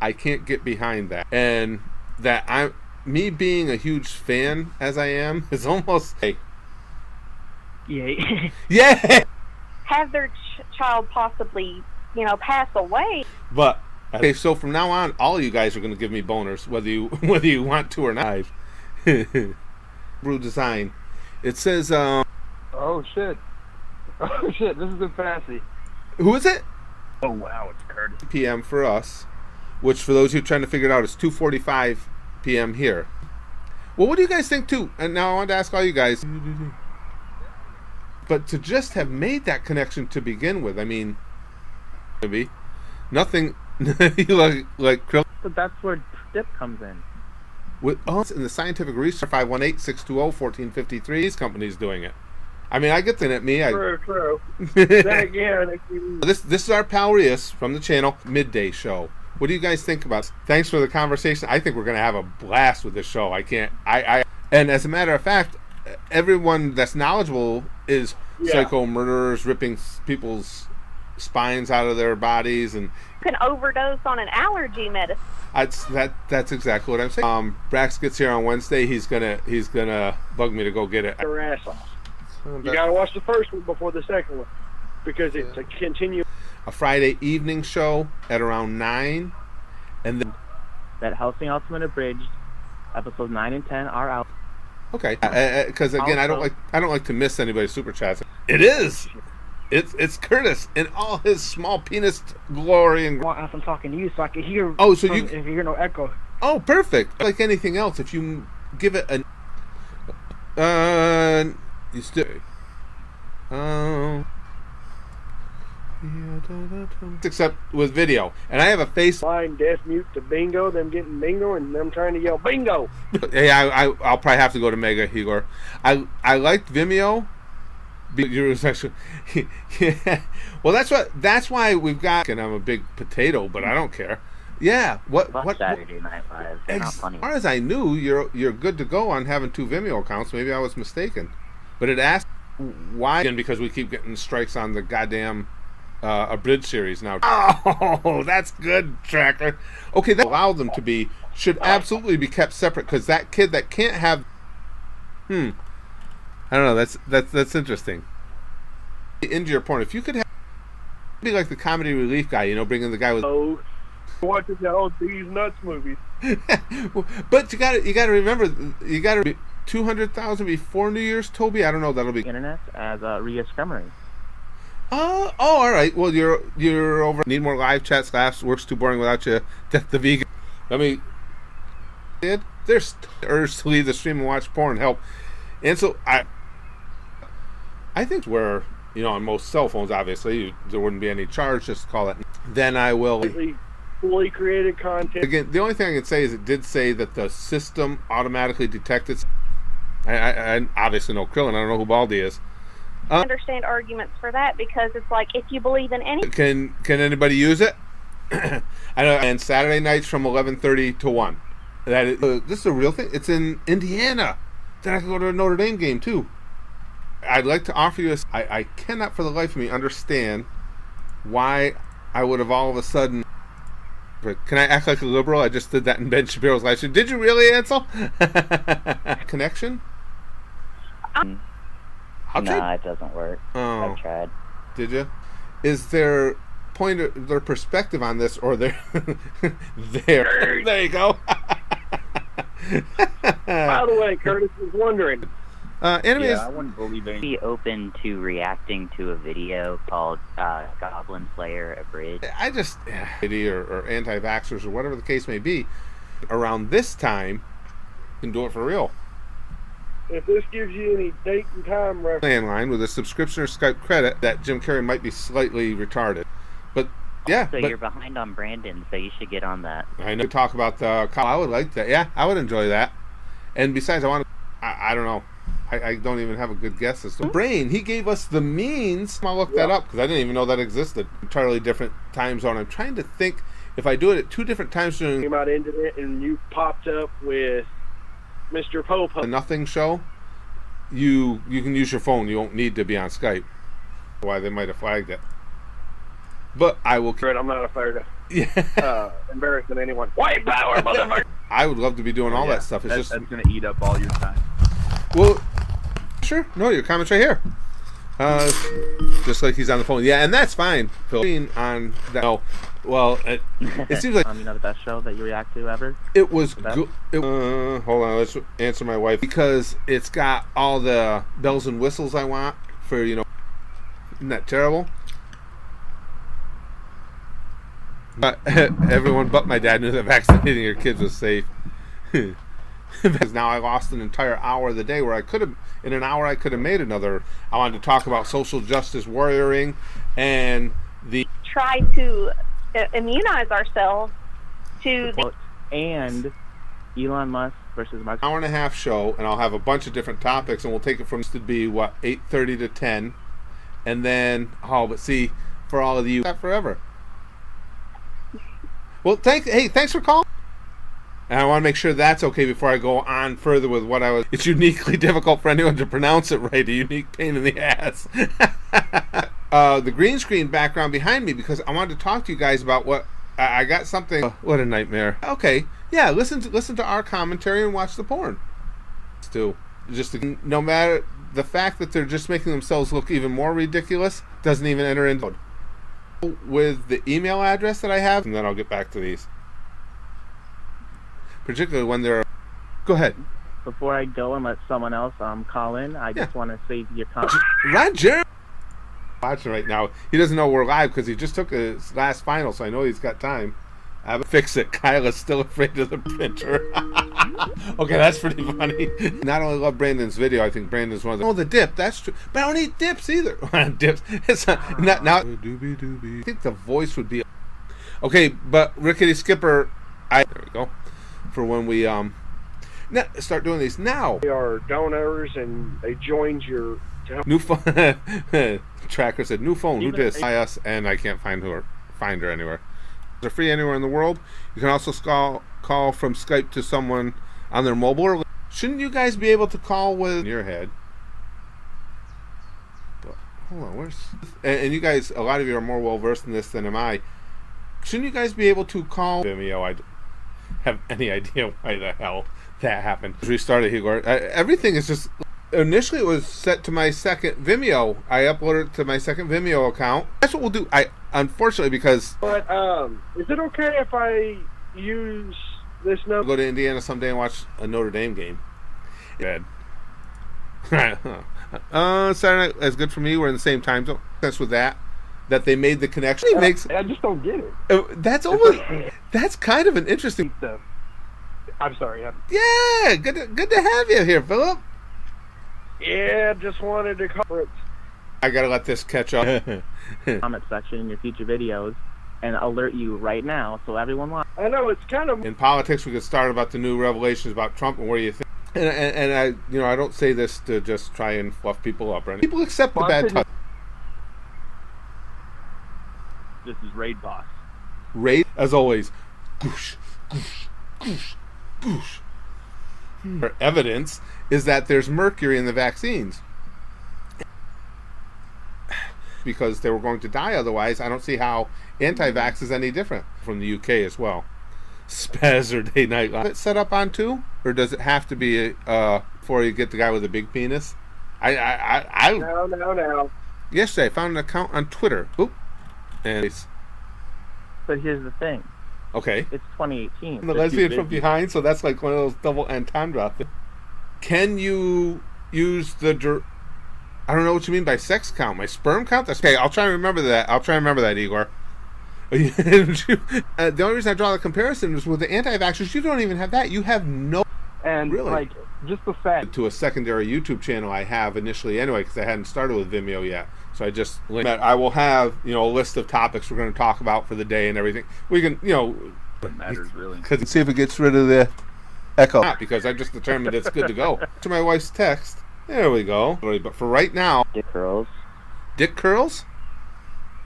I can't get behind that. And that me being a huge fan as I am is almost like, Yeah. yeah. Have their child possibly, pass away. But okay, so from now on, all you guys are going to give me boners, whether you want to or not. Brew design. It says, Oh shit! Oh shit! This is a fancy. who is it? Oh wow, it's Curtis. PM for us, which for those of you trying to figure it out is 2:45 PM here. Well, what do you guys think too? And now I want to ask all you guys. But to just have made that connection to begin with, I mean, maybe nothing. you like Krill. But that's where dip comes in. With us in the scientific research 518-620-1453, these companies doing it. I mean, I get the at me. True. Then again, This is our pal Rias from the channel midday show. What do you guys think about it? Thanks for the conversation. I think we're going to have a blast with this show. And as a matter of fact, everyone that's knowledgeable is psycho murderers ripping people's spines out of their bodies, and You can overdose on an allergy medicine. that's exactly what I'm saying. Brax gets here on Wednesday. He's gonna bug me to go get it. your ass off. You gotta watch the first one before the second one because it's a continuous. A Friday evening show at around 9, and then That Helsing Ultimate Abridged, episodes 9 and 10 are out. okay, because again, I Also- don't like to miss anybody's super chats. It is. It's Curtis in all his small penis glory and. Well, as I'm talking to you, so I can hear. Oh, so if you hear no echo. Oh, perfect. Like anything else, if you give it an. You still. Except with video, and I have a face. Blind, deaf, mute to bingo, them getting bingo, and them trying to yell bingo. Hey, I'll probably have to go to Mega Igor. I liked Vimeo. Yeah. Well, that's why we've got. And I'm a big potato, but I don't care. Yeah. What? Saturday Night Live. They're not funny. As far as I knew, you're good to go on having 2 Vimeo accounts. Maybe I was mistaken, but it asked why. And because we keep getting strikes on the goddamn abridged series now. Oh, that's good, Tracker. Okay, that allow them to be should absolutely be kept separate because that kid that can't have. I don't know. That's interesting. Into your point, if you could have be like the comedy relief guy, bringing the guy with. Oh, watching all these nuts movies. But you got to remember, you got to be 200,000 before New Year's, Toby. I don't know. That'll be Internet as Rias Cremery. Oh, all right. Well, you're over. Need more live chats, laughs. Works too boring without you. Death the vegan. Let me. There's urge to leave the stream and watch porn. Help. And so I think where on most cell phones, obviously there wouldn't be any charge. Just call it. Then I will. Fully created content. Again, the only thing I can say is it did say that the system automatically detected. I obviously know Krillin. I don't know who Baldy is. I understand arguments for that because it's like if you believe in any. Can anybody use it? I know. And Saturday nights from 11:30 to 1. That is, this is a real thing. It's in Indiana. Then I can go to a Notre Dame game too. I'd like to offer you I cannot for the life of me understand why I would have all of a sudden. Can I act like a liberal? I just did that in Ben Shapiro's live stream. Did you really, Ansel? Connection? Nah, it doesn't work. Oh. I've tried. Did you? Is there their perspective on this, or their there you go. By the way, Curtis was wondering. Anyways, I wouldn't believe it. Be open to reacting to a video called Goblin Slayer Abridged. I just or anti-vaxxers or whatever the case may be, around this time, you can do it for real. If this gives you any date and time reference. Landline with a subscription or Skype credit, that Jim Carrey might be slightly retarded, but yeah. So you're behind on Brandon, so you should get on that. I know. Talk about the. I would like that. Yeah, I would enjoy that. And besides, I don't know. I don't even have a good guess as to Brain. He gave us the means. I'll look that up because I didn't even know that existed. Entirely different time zone. I'm trying to think if I do it at 2 different times during Came out into it and you popped up with Mr. Popo. the Nothing Show. You can use your phone. You won't need to be on Skype. Why they might have flagged it. But I will. I'm not afraid of. Yeah. embarrassed than anyone. White power, motherfucker. I would love to be doing all that stuff. It's That's going to eat up all your time. well, sure. No, your comment's right here. Just like he's on the phone. Yeah, and that's fine. Phil. On that. No, well, it seems like The best show that you react to ever? it was good. Hold on, let's answer my wife because it's got all the bells and whistles I want for Isn't that terrible? But everyone but my dad knew that vaccinating your kids was safe. Because now I lost an entire hour of the day where in an hour I could have made another. I wanted to talk about social justice warrioring and Try to immunize ourselves to the And Elon Musk versus Mark. hour and a half show, and I'll have a bunch of different topics, and we'll take it from to be 8:30 to 10, and then for all of you that forever. Well, thanks for calling. And I want to make sure that's okay before I go on further with what I was. It's uniquely difficult for anyone to pronounce it right. A unique pain in the ass. The green screen background behind me because I wanted to talk to you guys about what I got something. What a nightmare. Okay, yeah. Listen to our commentary and watch the porn. No matter the fact that they're just making themselves look even more ridiculous doesn't even enter into with the email address that I have, and then I'll get back to these. Particularly when they're. Go ahead. Before I go and let someone else call in, I just want to say your comment. Roger. Watching right now. He doesn't know we're live because he just took his last final, so I know he's got time. Fix it. Kyla's still afraid of the printer. Okay, that's pretty funny. Not only love Brandon's video, I think Brandon's one of the. Oh, the dip. That's true. But I don't eat dips either. Dips. It's not now. Doobie doobie. I think the voice would be. Okay, but Rickety Skipper. There we go. For when we start doing these now. They are donors and they joined your. New phone. Tracker said new phone. Who dis? By us, and I can't find her anywhere. They're free anywhere in the world. You can also call from Skype to someone on their mobile. Shouldn't you guys be able to call with your head? But, hold on, where's and you guys? A lot of you are more well versed in this than am I. Shouldn't you guys be able to call Vimeo? I have any idea why the hell that happened. Restarted Igor. Everything is just. Initially, it was set to my second Vimeo. I uploaded it to my second Vimeo account. That's what we'll do. Unfortunately, because. But is it okay if I use this number? I'll go to Indiana someday and watch a Notre Dame game. Bad. Saturday night is good for me. We're in the same time zone. That's with that they made the connection. I just don't get it. That's kind of an interesting. I'm sorry. Yeah, good to have you here, Philip. Yeah, just wanted to cover it. I gotta let this catch up. Comment section in your future videos and alert you right now so everyone watch. I know it's kind of in politics. We could start about the new revelations about Trump and where you think. And I I don't say this to just try and fluff people up or anything. People accept the bad touch. This is Raid Boss. Raid, as always. Goosh, goosh, goosh, goosh. Evidence is that there's mercury in the vaccines. Because they were going to die otherwise. I don't see how anti-vax is any different from the UK as well. Saturday Night Live. Is it set up on too? Or does it have to be before you get the guy with the big penis? No. Yesterday I found an account on Twitter. Oop. And But here's the thing. Okay. It's 2018. The lesbian from behind, so that's like one of those double entendre things. Can you use I don't know what you mean by sex count. My sperm count? That's okay. I'll try and remember that, Igor. The only reason I draw the comparison is with the anti-vaxxers. You don't even have that. You have no. And really, just the fact to a secondary YouTube channel I have initially anyway because I hadn't started with Vimeo yet. So I just I will have a list of topics we're going to talk about for the day and everything. We can What matters really? Because see if it gets rid of the echo. Not because I just determined it's good to go. To my wife's text. There we go. But for right now, Dick curls. Dick curls?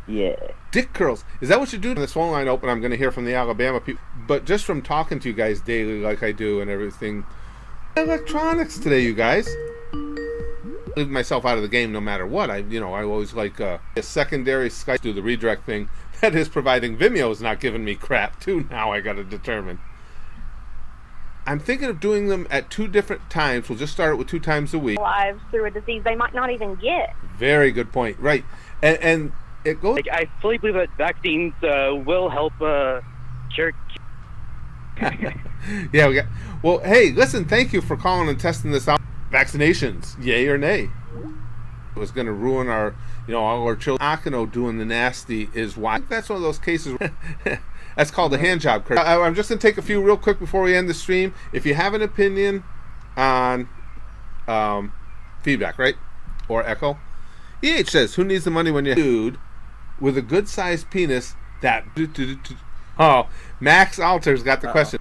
Yeah. Dick curls. Is that what you do? When this phone line open, I'm going to hear from the Alabama people. But just from talking to you guys daily like I do and everything. Electronics today, you guys. Leave myself out of the game no matter what. I always like a secondary Skype do the redirect thing. that is providing Vimeo is not giving me crap too. Now I got to determine. I'm thinking of doing them at 2 different times. We'll just start it with 2 times a week. Lives through a disease they might not even get. Very good point. Right, and it goes. Like, I fully believe that vaccines will help cure. Yeah, well, hey, listen, thank you for calling and testing this out. Vaccinations, yay or nay? It was going to ruin our, all our children. Akino doing the nasty is why. I think that's one of those cases. That's called a hand job, Kurt. I'm just going to take a few real quick before we end the stream. If you have an opinion on feedback, right? Or echo. EH says, who needs the money when you're dude with a good-sized penis that... Oh, Max Alter's got the question.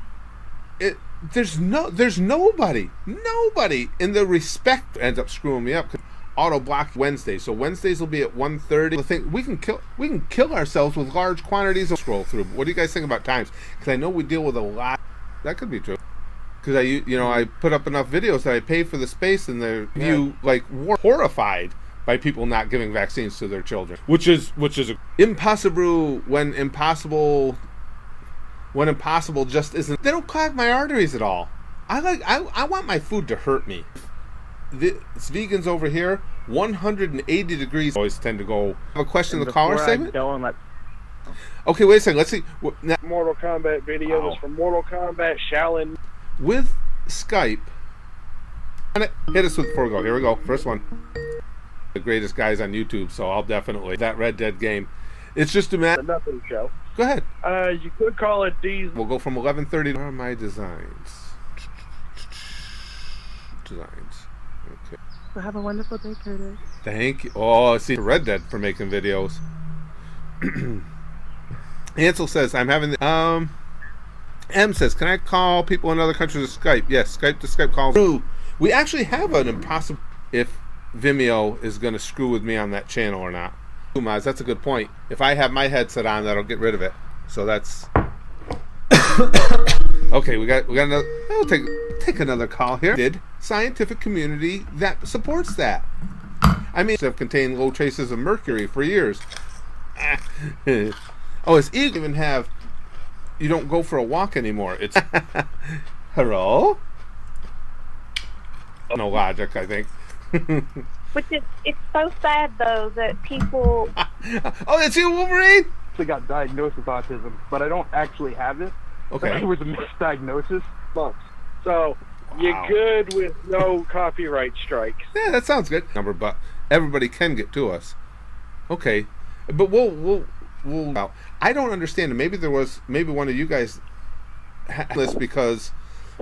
There's nobody in the respect ends up screwing me up. Auto block Wednesday, so Wednesdays will be at 1:30. I think we can kill ourselves with large quantities of scroll through. But what do you guys think about times? Because I know we deal with a lot. That could be true. Because I put up enough videos that I pay for the space, and they're horrified by people not giving vaccines to their children, which is impossible when impossible just isn't. They don't clog my arteries at all. I want my food to hurt me. It's vegans over here, 180 degrees. Always tend to go. Have a question in the caller segment? Okay, wait a second. Let's see. Mortal Kombat videos from Mortal Kombat Shaolin. With Skype. Hit us with before we go. Here we go. First one. The greatest guys on YouTube, so I'll definitely. That Red Dead game. It's just a matter. Nothing show. Go ahead. You could call it these. We'll go from 11:30 to where are my designs. Okay. Well, have a wonderful day, Curtis. Thank you. Oh, see, Red Dead for making videos. Ansel says, I'm having the... M says, can I call people in other countries with Skype? Yes, Skype to Skype calls. We actually have an impossible... If Vimeo is going to screw with me on that channel or not. Maz, that's a good point. If I have my headset on, that'll get rid of it. So that's... Okay, we got another... I'll take another call here. Scientific community that supports that. I mean, have contained low traces of mercury for years. Oh, it's easy to even have. You don't go for a walk anymore. It's hello. No logic, I think. Which is, it's so sad though that people. Oh, that's you, Wolverine. I got diagnosed with autism, but I don't actually have it. Okay. It was a misdiagnosis. Months. So you're good with no copyright strikes. Yeah, that sounds good. Number, but everybody can get to us. Okay, but we'll. I don't understand. And maybe one of you guys had this because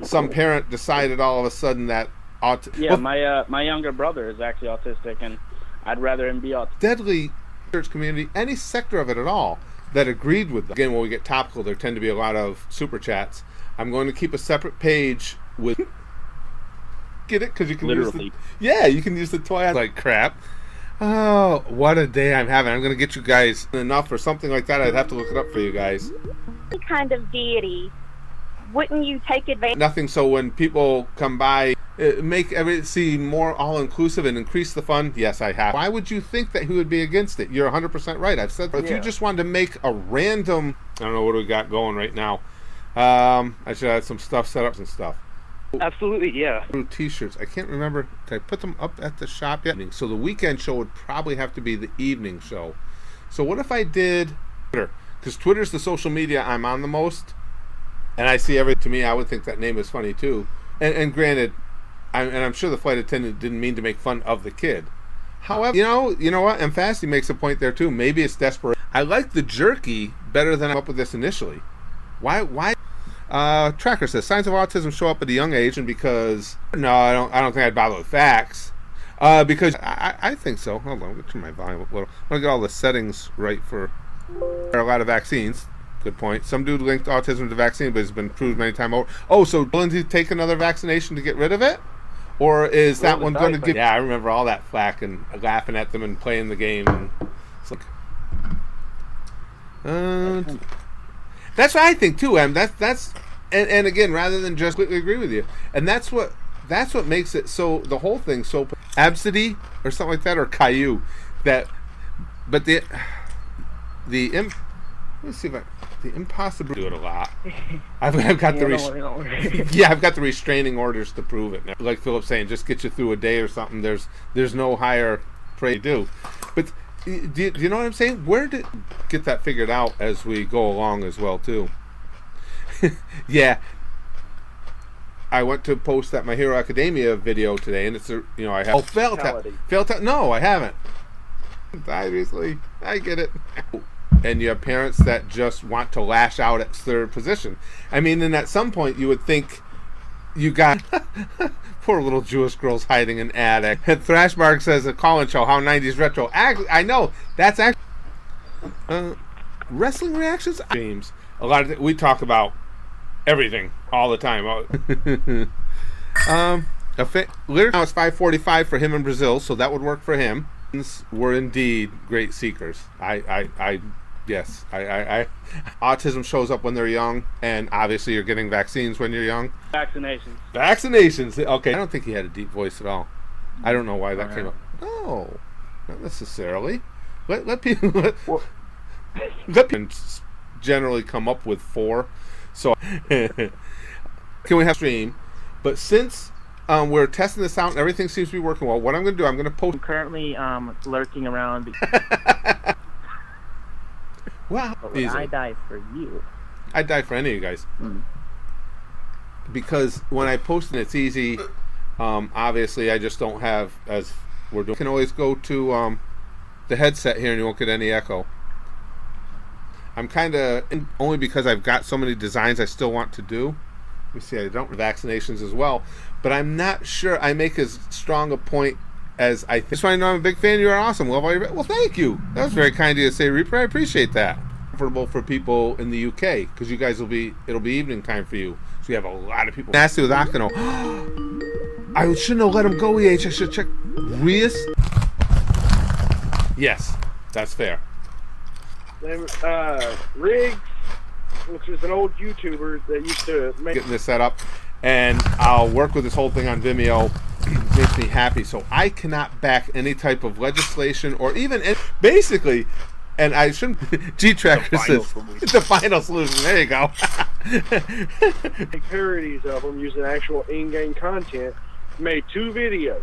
some parent decided all of a sudden that. My younger brother is actually autistic, and I'd rather him be autistic. Deadly church community, any sector of it at all that agreed with them. Again, when we get topical, there tend to be a lot of super chats. I'm going to keep a separate page with. Get it? Because you can literally. You can use the toy like crap. Oh, what a day I'm having! I'm going to get you guys enough or something like that. I'd have to look it up for you guys. Any kind of deity, wouldn't you take advantage? Nothing. So when people come by, make everything seem more all-inclusive and increase the fun. Yes, I have. Why would you think that he would be against it? You're 100% right. I've said that. If you just wanted to make a random, I don't know what we got going right now. I should have some stuff set up and stuff. Absolutely, yeah. T-shirts. I can't remember. Did I put them up at the shop yet? So the weekend show would probably have to be the evening show. So what if I did Twitter? Because Twitter's the social media I'm on the most, and I see everything. To me, I would think that name is funny too. And granted, I'm sure the flight attendant didn't mean to make fun of the kid. However, you know what? And Fasty makes a point there too. Maybe it's desperate. I like the jerky better than I came up with this initially. Why? Tracker says signs of autism show up at a young age, and because I don't think I'd bother with facts. Because I think so. Hold on, let me turn my volume up a little. I'm gonna get all the settings right for. There are a lot of vaccines. Good point. Some dude linked autism to vaccine, but it's been proved many times over. Oh, so Lindsay take another vaccination to get rid of it, or is that one going to get? Yeah, I remember all that flack and laughing at them and playing the game. And it's like, that's what I think too, Em. That's and again, rather than just completely agree with you, and that's what makes it so the whole thing so absidy or something like that or Caillou that, but the Let me see if the impossible do it a lot. I've got I've got the restraining orders to prove it. Like Philip's saying, just get you through a day or something. There's no higher pray to do. But do you know what I'm saying? Where did get that figured out as we go along as well too? Yeah. I went to post that My Hero Academia video today, and it's I have failed. No, I haven't. Obviously, I get it. And you have parents that just want to lash out at their position. I mean, and at some point you would think you got poor little Jewish girls hiding in attic. And Thrashmark says a call-in show, how 90s retro. I know that's actually wrestling reactions. James, a lot of we talk about everything all the time. Now it's 5:45 for him in Brazil, so that would work for him. Were indeed great seekers. Yes, autism shows up when they're young, and obviously you're getting vaccines when you're young. Vaccinations. Okay, I don't think he had a deep voice at all. I don't know why that came up. No, not necessarily. Let people let people generally come up with 4. So can we have stream? But since we're testing this out and everything seems to be working well, what I'm going to do, I'm going to post. I'm currently lurking around. Wow. Would I die for you? I'd die for any of you guys. Because when I post it, it's easy. Obviously, I just don't have, as we're doing. You can always go to the headset here and you won't get any echo. I'm kind of, only because I've got so many designs I still want to do. Let me see, I don't vaccinations as well. But I'm not sure I make as strong a point as I think. Just want to know I'm a big fan. You are awesome. Love all your. Well, thank you. That was very kind of you to say, Reaper. I appreciate that. Comfortable for people in the UK because you guys it'll be evening time for you. So we have a lot of people. Nasty with Akano. I shouldn't have let him go. I should check. Rias. Yes, that's fair. Riggs, which is an old YouTuber that used to make getting this set up, and I'll work with this whole thing on Vimeo. Makes me happy. So I cannot back any type of legislation or even basically. And I shouldn't. G-Tracker says the final solution. There you go. parodies of them using actual in-game content. Made 2 videos.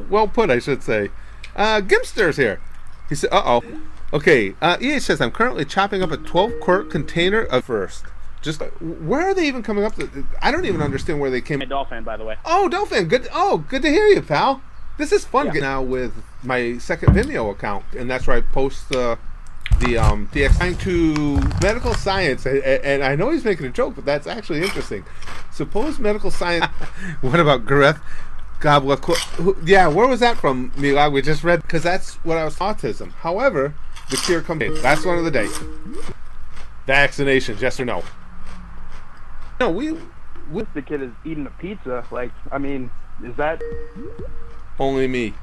Well put, I should say. Gimster's here. He said, "Uh-oh." Okay. EH says I'm currently chopping up a 12-quart container of first. Just where are they even coming up? I don't even understand where they came. Dolphin, by the way. Oh, Dolphin. Good. Oh, good to hear you, pal. This is fun getting now with my second Vimeo account, and that's where I post the DX to medical science. And I know he's making a joke, but that's actually interesting. Suppose medical science. What about Gareth Goblet? Yeah, where was that from, Milag? We just read because that's what I was autism. However, the cure comes in. That's one of the days. Vaccinations, yes or no? No, we the kid is eating a pizza. Like, I mean, is that only me?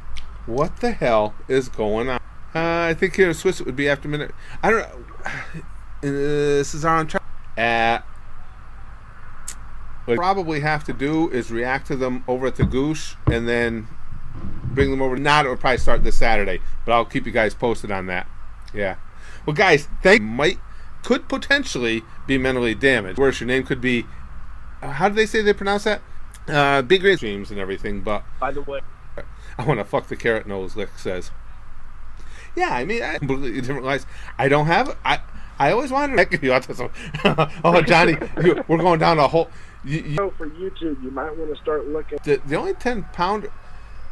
What the hell is going on? I think here in Swiss it would be after minute. I don't know. This is on track. What probably have to do is react to them over at the Goosh and then bring them over. Not, it would probably start this Saturday, but I'll keep you guys posted on that. Yeah. Well, guys, could potentially be mentally damaged. Worse, your name could be. How do they say they pronounce that? Big green streams and everything. But by the way, I want to fuck the carrot nose. Lick says. Yeah, I mean, I completely different lives. I don't have. I always wanted to give you autism. Oh, Johnny, we're going down a whole. For YouTube, you might want to start looking. The only 10-pounder.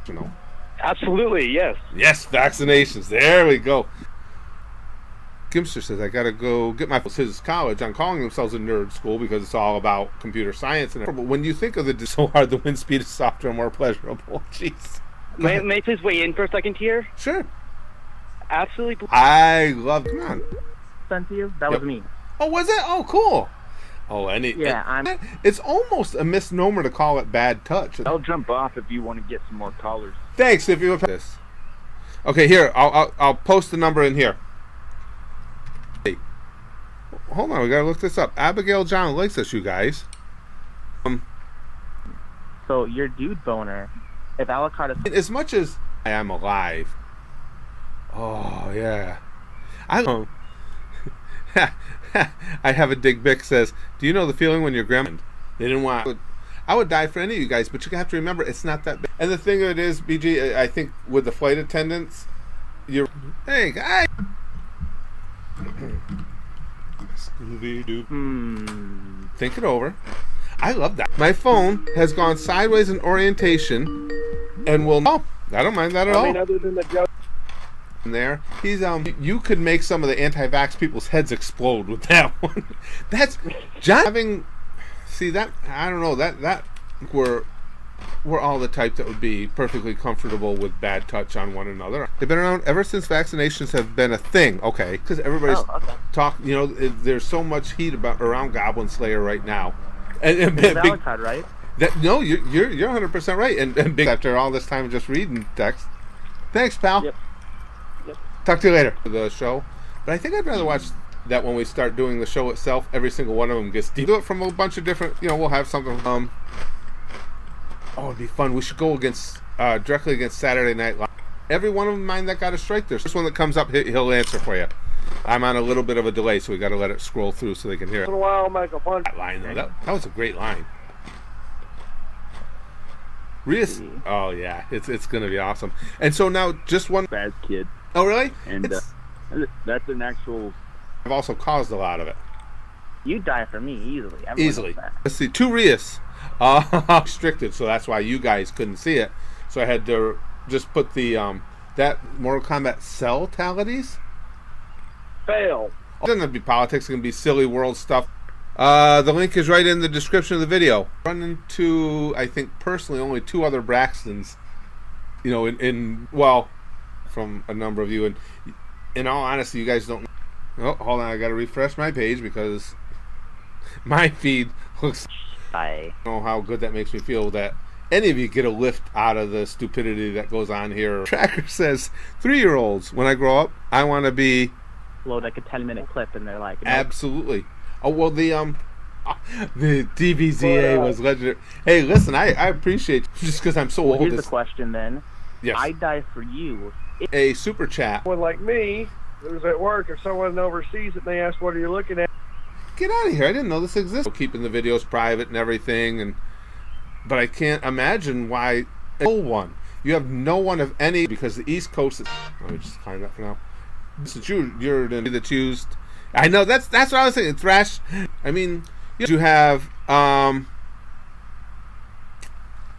You know. Absolutely, yes. Yes, vaccinations. There we go. Gimster says, I gotta go get my his college on calling themselves a nerd school because it's all about computer science. And but when you think of it, so hard, the wind speed is softer and more pleasurable. Jeez. May I please weigh in for a second here? Sure. Absolutely. I love. Come on. Sent to you? That was me. Oh, was it? Oh, cool. Oh, it's almost a misnomer to call it bad touch. I'll jump off if you want to get some more callers. Thanks. If you would this. Okay, here I'll post the number in here. Hold on, we gotta look this up. Abigail John likes us, you guys. So your dude boner, if Alicard is as much as I am alive. Oh yeah, I don't know. I have a Dig Bick says, do you know the feeling when your grandma... They didn't want... I would die for any of you guys, but you have to remember, it's not that big. And the thing of it is, BG, I think with the flight attendants, you're... Hey, guys! Scooby-Doo. Think it over. I love that. My phone has gone sideways in orientation and will... Oh, I don't mind that at all. I mean, other than the joke. There, he's you could make some of the anti-vax people's heads explode with that one. That's John having. See that? I don't know that we're all the type that would be perfectly comfortable with bad touch on one another. They've been around ever since vaccinations have been a thing. Okay, because everybody's talk. You know, there's so much heat around Goblin Slayer right now. And Valentine, right? That no, you're 100% right. And big after all this time of just reading text. Thanks, pal. Yep. Talk to you later for the show. But I think I'd rather watch that when we start doing the show itself. Every single one of them gets deep. Do it from a bunch of different. You know, we'll have something. Oh, it'd be fun. We should go against directly against Saturday Night Live. Every one of mine that got a strike there. This one that comes up, he'll answer for you. I'm on a little bit of a delay, so we got to let it scroll through so they can hear it. In a while, make a fun. That line though, that was a great line. Rias, oh yeah, it's gonna be awesome. And so now, just one bad kid. Oh really? And that's an actual. I've also caused a lot of it. You die for me easily. Everyone Easily. knows that. Let's see, 2 Rias. Restricted, so that's why you guys couldn't see it. So I had to just put the that Mortal Kombat Cell talities. Fail. It doesn't have to be politics. It can be silly world stuff. The link is right in the description of the video. Run into, I think personally, only 2 other Braxtons. You know, well, from a number of you, and in all honesty, you guys don't. Oh, hold on, I got to refresh my page because my feed looks. I don't know how good that makes me feel that any of you get a lift out of the stupidity that goes on here. Tracker says 3-year-olds. When I grow up, I want to be. Load like a 10-minute clip, and they're like, nope. Absolutely. Oh well, the DBZA was legendary. Hey, listen, I appreciate just because I'm so old. Here's the question then. Yes. I die for you. A super chat. Someone like me who's at work or someone overseas that they ask, "What are you looking at?" Get out of here! I didn't know this existed. Keeping the videos private and everything, but I can't imagine why. No one. You have no one of any because the East Coast is. Let me just find that for now. Since you're the that's used. I know that's what I was saying. Thrash. I mean, you have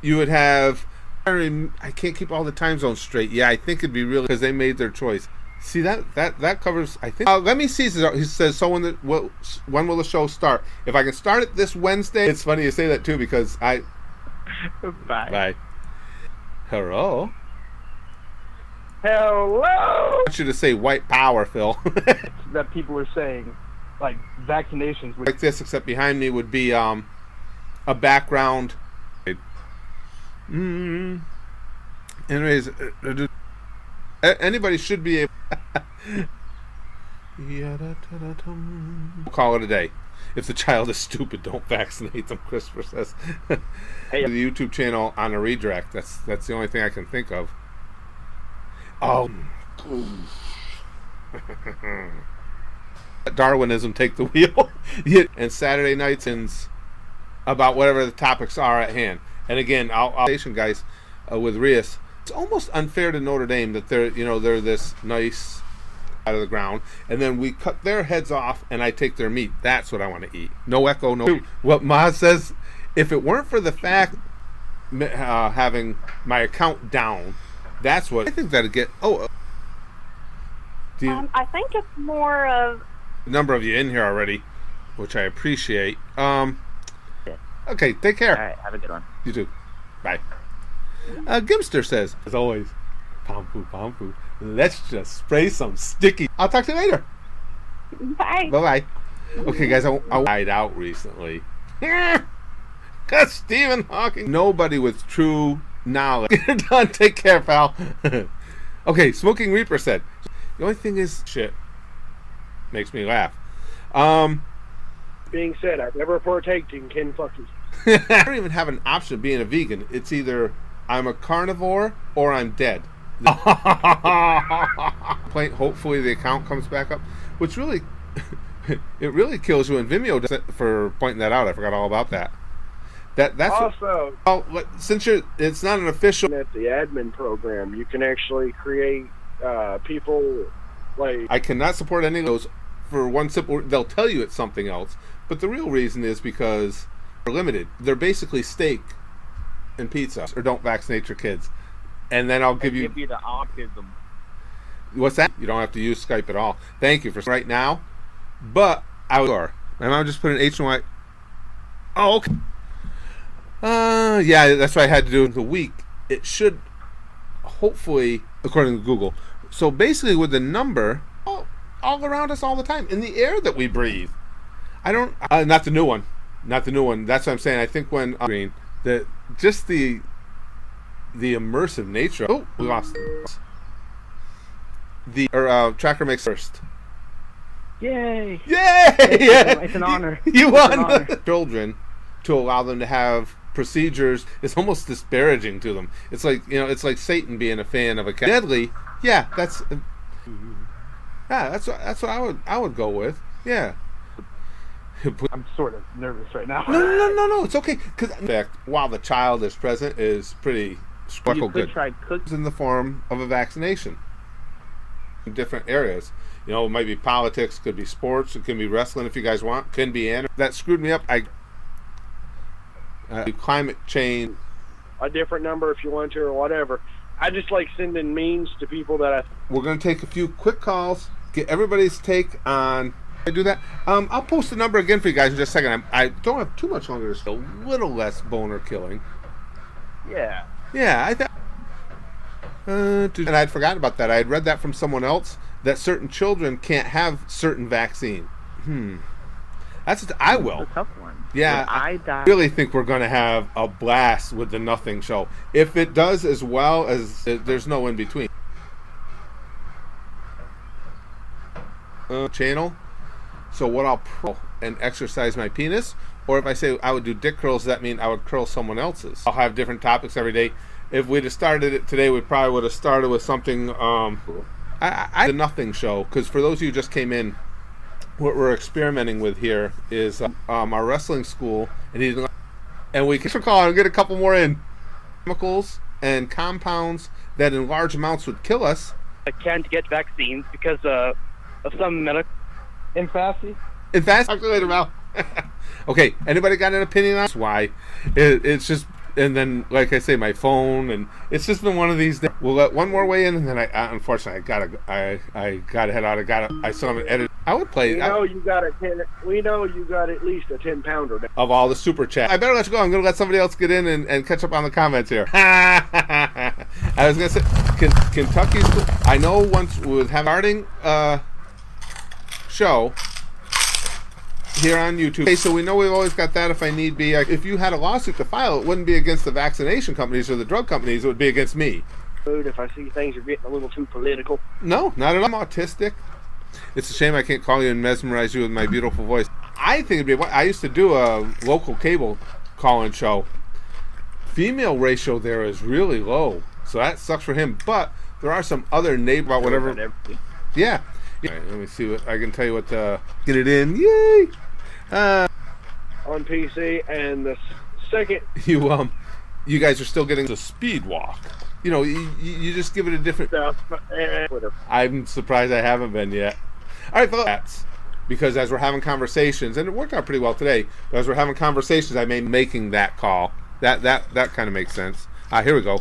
you would have. I can't keep all the time zones straight. Yeah, I think it'd be really because they made their choice. See that covers. I think. Let me see. He says so. When will the show start? If I can start it this Wednesday. It's funny you say that too because I. Bye. Hello. Hello. I want you to say white power, Phil. That people are saying, like vaccinations. Like this, except behind me would be a background. Anyways, anybody should be able. We'll call it a day. If the child is stupid, don't vaccinate them. Christopher says. Hey, the YouTube channel on a redirect. That's the only thing I can think of. Oh. Darwinism take the wheel. And Saturday nights ins about whatever the topics are at hand. And again, I'll guys with Rias. It's almost unfair to Notre Dame that they're this nice out of the ground, and then we cut their heads off, and I take their meat. That's what I want to eat. No echo, no. What Maz says, if it weren't for the fact having my account down, that's what I think that'd get. I think it's more of a number of you in here already, which I appreciate. Okay, take care. All right, have a good one. You too. Bye. Gimster says, as always, Pompu, let's just spray some sticky. I'll talk to you later. bye. Bye-bye. Okay, guys, I died out recently. Got Stephen Hawking. Nobody with true knowledge. You're done. Take care, pal. Okay, Smoking Reaper said, the only thing is, shit, makes me laugh. Being said, I've never partaken in Kentucky. I don't even have an option of being a vegan. It's either I'm a carnivore or I'm dead. Hopefully the account comes back up. What's really It really kills you, and Vimeo does it for pointing that out. I forgot all about that. That's also, since it's not an official. at the admin program, you can actually create people like. I cannot support any of those for one simple. They'll tell you it's something else, but the real reason is because they're limited. They're basically steak and pizza, or don't vaccinate your kids, and then I'll give you the autism. What's that? You don't have to use Skype at all. Thank you for right now, but I would. My mom just put an H and Y. Oh, okay. Yeah, that's what I had to do in the week. It should, hopefully, according to Google. So basically, with the number all around us all the time in the air that we breathe. I don't. Not the new one. Not the new one. That's what I'm saying. I think when green, that just the immersive nature. Oh, we lost it. The tracker makes first. Yay! Yay! Yeah. It's an honor. You It's won. an honor. Children, to allow them to have procedures is almost disparaging to them. It's like, it's like Satan being a fan of a cat. Deadly. Yeah, that's what I would go with. Yeah. I'm sort of nervous right now. No. It's okay. Because in fact, while the child is present, is pretty You could good. try cookies. In the form of a vaccination. In different areas. It might be politics, could be sports, it can be wrestling if you guys want, can be that screwed me up. Climate change. A different number if you want to or whatever. I just like sending memes to people that We're going to take a few quick calls, get everybody's take on. I do that. I'll post the number again for you guys in just a second. I don't have too much longer to still. A little less boner killing. Yeah. Yeah, I thought. And I'd forgotten about that. I had read that from someone else that certain children can't have certain vaccine. I will. It's a tough one. Yeah, When I die. really think we're going to have a blast with the Nothing Show. If it does as well as there's no in between. Channel. So what I'll and exercise my penis, or if I say I would do dick curls, does that mean I would curl someone else's? I'll have different topics every day. If we'd have started it today, we probably would have started with something. The Nothing Show, because for those of you who just came in, what we're experimenting with here is our wrestling school, and we can call and get a couple more in. Chemicals and compounds that in large amounts would kill us. I can't get vaccines because of some medical. Infancy? Talk to you later, Mal. Okay, anybody got an opinion on this? Why? It's just, and then, like I say, my phone, and it's just been one of these days. We'll let one more way in, and then unfortunately, I gotta head out. I still haven't edited. I would play. we know you got at least a 10-pounder. Of all the super chat. I better let you go. I'm going to let somebody else get in and catch up on the comments here. I was going to say, Kentucky's. I know once with having show here on YouTube. Okay, so we know we've always got that if I need be. If you had a lawsuit to file, it wouldn't be against the vaccination companies or the drug companies. It would be against me. If I see things are getting a little too political. No, not at all. I'm autistic. It's a shame I can't call you and mesmerize you with my beautiful voice. I think it'd be. I used to do a local cable call-in show. Female ratio there is really low, so that sucks for him. But there are some other neighbor about whatever. Yeah. All right, let me see what I can tell you. What get it in? Yay! On PC, and the second you guys are still getting the speed walk. You just give it a different stuff. I'm surprised I haven't been yet. All right, folks. Because as we're having conversations, and it worked out pretty well today, but as we're having conversations, I may be making that call. That kind of makes sense. Here we go.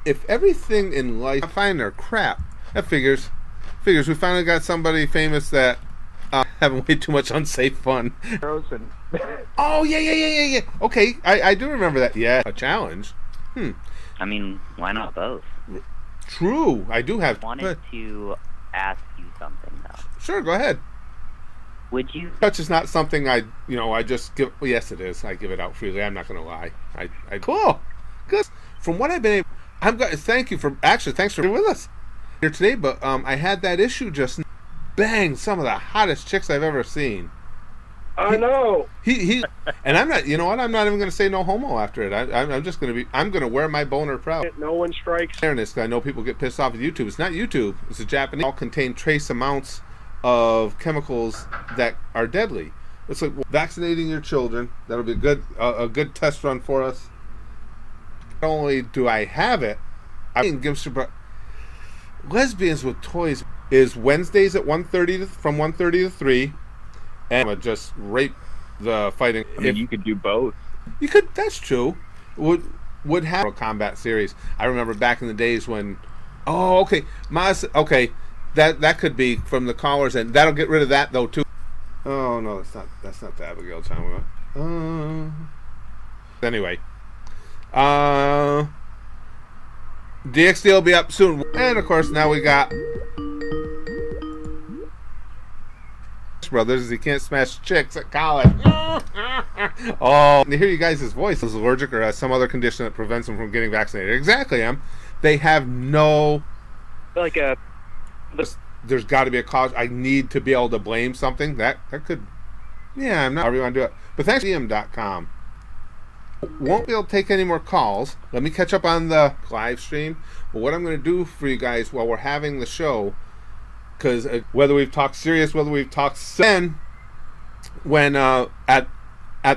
If everything in life I find they're crap, that figures. We finally got somebody famous that having way too much unsafe fun. Oh yeah. Okay, I do remember that. Yeah, a challenge. I mean, why not both? True, I do have. I wanted to ask you something though. Sure, go ahead. Would you? Touch is not something I just give. Well, yes, it is. I give it out freely. I'm not going to lie. I cool, good. From what I've been able, thanks for being with us here today. But I had that issue just. Bang! Some of the hottest chicks I've ever seen. I know. He and I'm not. You know what? I'm not even going to say no homo after it. I'm just going to be. I'm going to wear my boner proud. No one strikes. Fairness, I know people get pissed off with YouTube. It's not YouTube. It's a Japanese. All contain trace amounts of chemicals that are deadly. It's like vaccinating your children. That'll be a good test run for us. Not only do I have it, I can give some. Lesbians with Toys is Wednesdays at 1:30 from 1:30 to 3, and I'm gonna just rape the fighting. I mean, you could do both. You could. That's true. Would have a combat series. I remember back in the days when. Oh, okay, okay, that could be from the callers, and that'll get rid of that though too. Oh no, that's not the Abigail time. Anyway, DXD will be up soon, and of course now we got brothers. He can't smash chicks at college. Oh, to hear you guys' voice is allergic or has some other condition that prevents them from getting vaccinated. Exactly, They have no. Like a. There's got to be a cause. I need to be able to blame something. That could. Yeah, I'm not. However you want to do it. But thanks to CM.com. Won't be able to take any more calls. Let me catch up on the live stream. But what I'm going to do for you guys while we're having the show, because whether we've talked serious, whether we've talked then, when at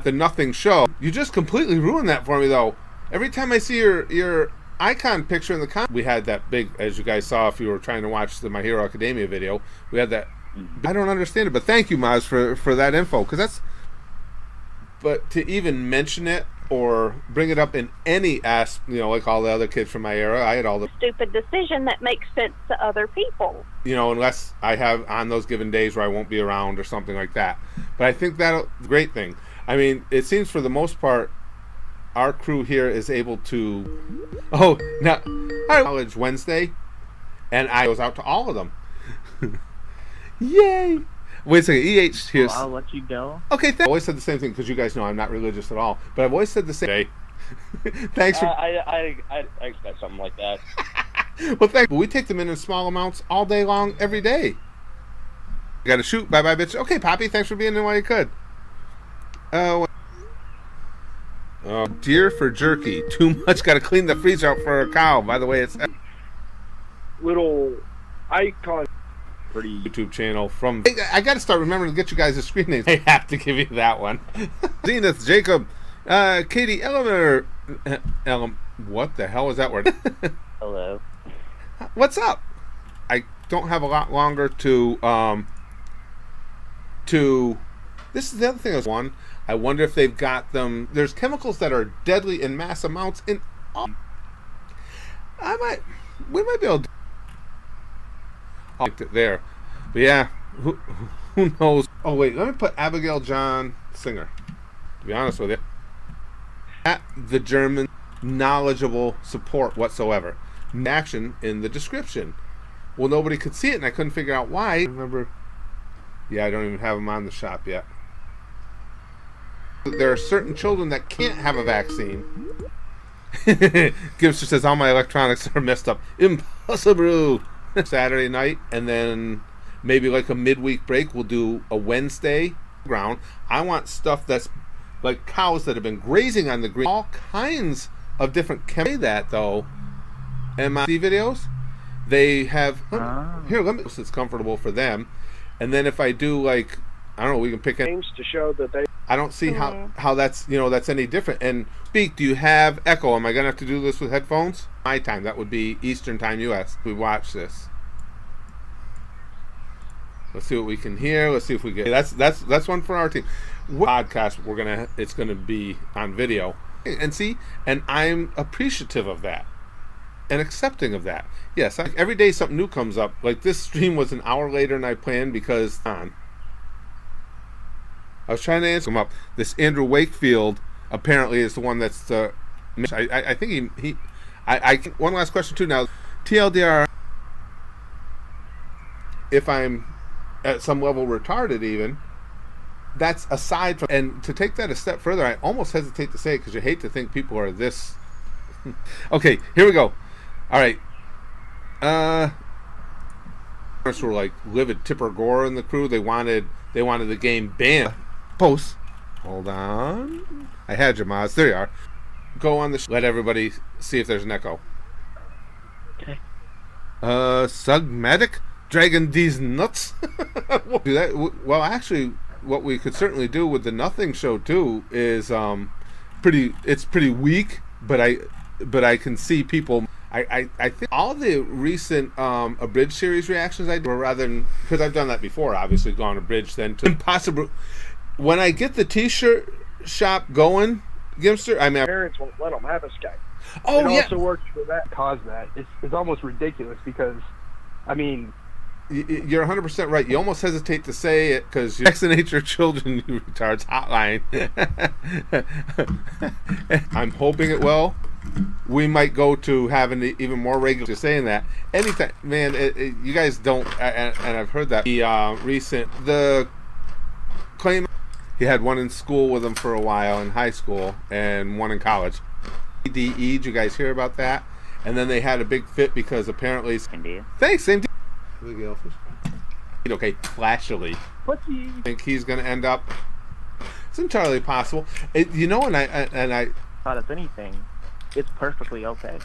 the Nothing show, you just completely ruined that for me though. Every time I see your icon picture in the comments, we had that big, as you guys saw if you were trying to watch the My Hero Academia video, we had that. I don't understand it, but thank you, Maz, for that info, because that's. But to even mention it or bring it up in any like all the other kids from my era, I had all the stupid decision that makes sense to other people. Unless I have on those given days where I won't be around or something like that. But I think that's a great thing. I mean, it seems for the most part, our crew here is able to. Oh, now College Wednesday, and I goes out to all of them. Yay! Wait a second, EH here. I'll let you go. Okay, I always said the same thing because you guys know I'm not religious at all. But I've always said the same. Day. Thanks for. I expect something like that. Well, thanks. We take them in small amounts all day long, every day. Got to shoot. Bye, bitch. Okay, Poppy. Thanks for being in while you could. Deer for jerky. Too much. Got to clean the freezer out for a cow. By the way, it's little icon. Pretty YouTube channel from. I got to start remembering to get you guys' screen names. I have to give you that one. Zenith, Jacob, Katie, Eleanor, what the hell is that word? Hello. What's up? I don't have a lot longer to. This is the other thing. I wonder if they've got them. There's chemicals that are deadly in mass amounts. We might be able to. It there, but yeah, who knows? Oh wait, let me put Abigail John Singer. To be honest with you, at the German knowledgeable support whatsoever. Action in the description. Well, nobody could see it, and I couldn't figure out why. Remember? Yeah, I don't even have them on the shop yet. There are certain children that can't have a vaccine. Gibster says all my electronics are messed up. Impossible. Saturday night, and then maybe like a midweek break we'll do a Wednesday ground. I want stuff that's like cows that have been grazing on the green, all kinds of different that though. And my videos, they have here, let me, it's comfortable for them. And then if I do like, I don't know, we can pick games to show that they. I don't see how that's that's any different. And speak, do you have echo? Am I gonna have to do this with headphones? My time, that would be Eastern Time, U.S. We watch this. Let's see what we can hear. Let's see if we get. That's one for our team. Podcast it's gonna be on video, and see, and I'm appreciative of that, and accepting of that. Yes, every day something new comes up. Like this stream was an hour later than I planned because I was trying to answer him up. This Andrew Wakefield apparently is the one that's the. I think he. One last question too now. TLDR. If I'm at some level retarded, even that's aside from. And to take that a step further, I almost hesitate to say it because you hate to think people are this. Okay, here we go. All right. Were like livid Tipper Gore and the crew. They wanted the game banned. Post. Hold on. I had you, Maz. There you are. Go on the. Let everybody see if there's an echo. Okay. Sugmatic dragging these nuts. Do that. Well, actually, what we could certainly do with the Nothing Show too is it's pretty weak, but I can see people. I think all the recent abridged series reactions I do were rather than, because I've done that before, obviously gone abridged then to impossible. When I get the T-shirt shop going, Gimster, I mean, parents won't let them have a Skype. Oh, it yeah. also works for that. Cause that. It's almost ridiculous because, I mean, you're 100% right. You almost hesitate to say it because you vaccinate your children, you retards hotline. I'm hoping it will. We might go to having even more regular. Just saying that anytime, man. You guys don't, and I've heard that the claim he had one in school with him for a while in high school and one in college. DE, did you guys hear about that? And then they had a big fit because apparently. Thanks, same. Okay, flashily. I think he's going to end up. It's entirely possible. You know, and I. But if anything, it's perfectly okay.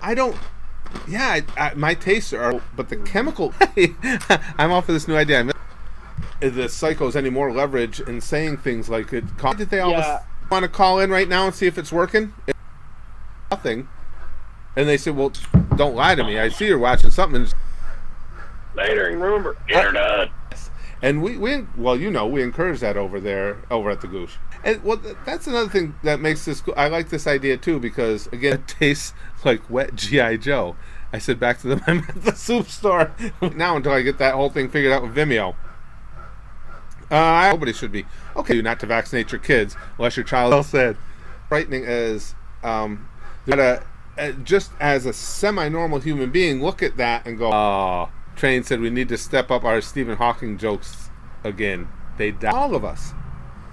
I don't. Yeah, my tastes are, but the chemical. I'm off of this new idea. The psychos any more leverage in saying things like it. Did they all want to call in right now and see if it's working? Nothing. And they said, "Well, don't lie to me. I see you're watching something." Later, remember, get her done. And we encourage that over at the Goosh. And well, that's another thing that makes this cool. I like this idea too because again, it tastes like wet G.I. Joe. I said back to them, I'm at the soup store now until I get that whole thing figured out with Vimeo. Nobody should be not to vaccinate your kids unless your child. Well said. Frightening as just as a semi-normal human being, look at that and go, "Oh." Train said we need to step up our Stephen Hawking jokes again. They died. All of us.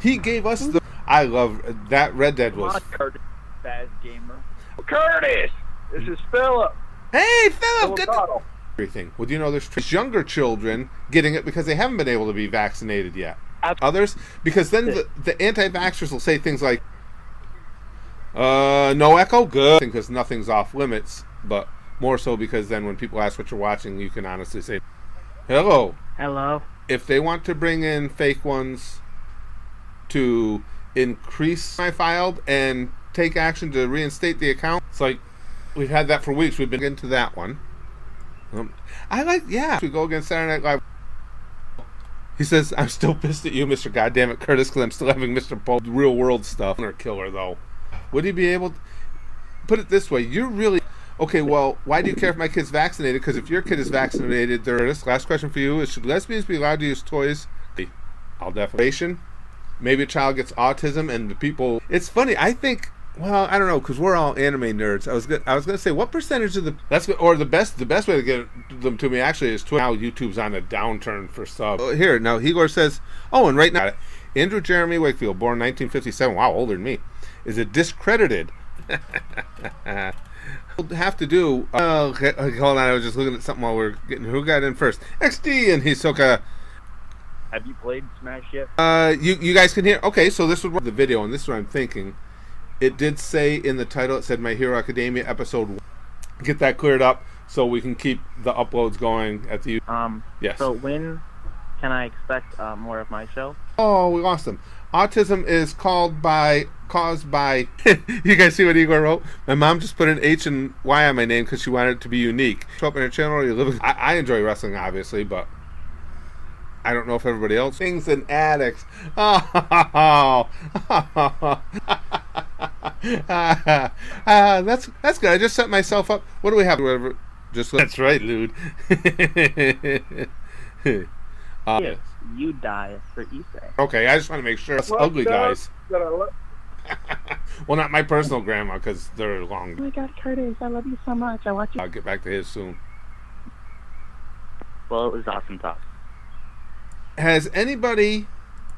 He gave us the. I love that. Red Dead was. Curtis, bad gamer. Curtis, this is Philip. Hey, Philip. Good. Everything. Well, you know, there's younger children getting it because they haven't been able to be vaccinated yet. Others, because then the anti-vaxxers will say things like, "No echo, good," because nothing's off limits, but. More so because then when people ask what you're watching, you can honestly say, "Hello." Hello. If they want to bring in fake ones to increase my filed and take action to reinstate the account, it's like we've had that for weeks. We've been into that one. We go against Saturday Night Live. He says, "I'm still pissed at you, Mr. Goddammit Curtis, because I'm still having Mr. Poe real world stuff." Or killer though. Would he be able to put it this way? You're really. Okay, well, why do you care if my kid's vaccinated? Because if your kid is vaccinated, last question for you is, should lesbians be allowed to use toys? I'll definitely. Maybe a child gets autism and the people... It's funny, I think... Well, I don't know, because we're all anime nerds. I was going to say, what percentage of the... The best way to get them to me, actually, is Twitter. Now YouTube's on a downturn for subs. Here, now, Igor says... Oh, and right now, Andrew Jeremy Wakefield, born 1957, wow, older than me, is a discredited... Have to do. Hold on, I was just looking at something while we're getting. Who got in first? XD and Hisoka. Have you played Smash yet? You guys can hear. Okay, so this would work the video, and this is what I'm thinking. It did say in the title. It said My Hero Academia episode 1. Get that cleared up so we can keep the uploads going at the. Yes. So when can I expect more of my show? Oh, we lost him. Autism is caused by. You guys see what Igor wrote? My mom just put an H and Y on my name because she wanted it to be unique. Show up in her channel. Or you live. I enjoy wrestling, obviously, but I don't know if everybody else. Things and addicts. That's good. I just set myself up. What do we have? Whatever. That's right, Lude. Yes, you die for Issei. Okay, I just want to make sure. It's ugly guys. Well, not my personal grandma, because they're long. Oh my God, Curtis, I love you so much. I watch you. I'll get back to his soon. Well, it was awesome talk. Has anybody...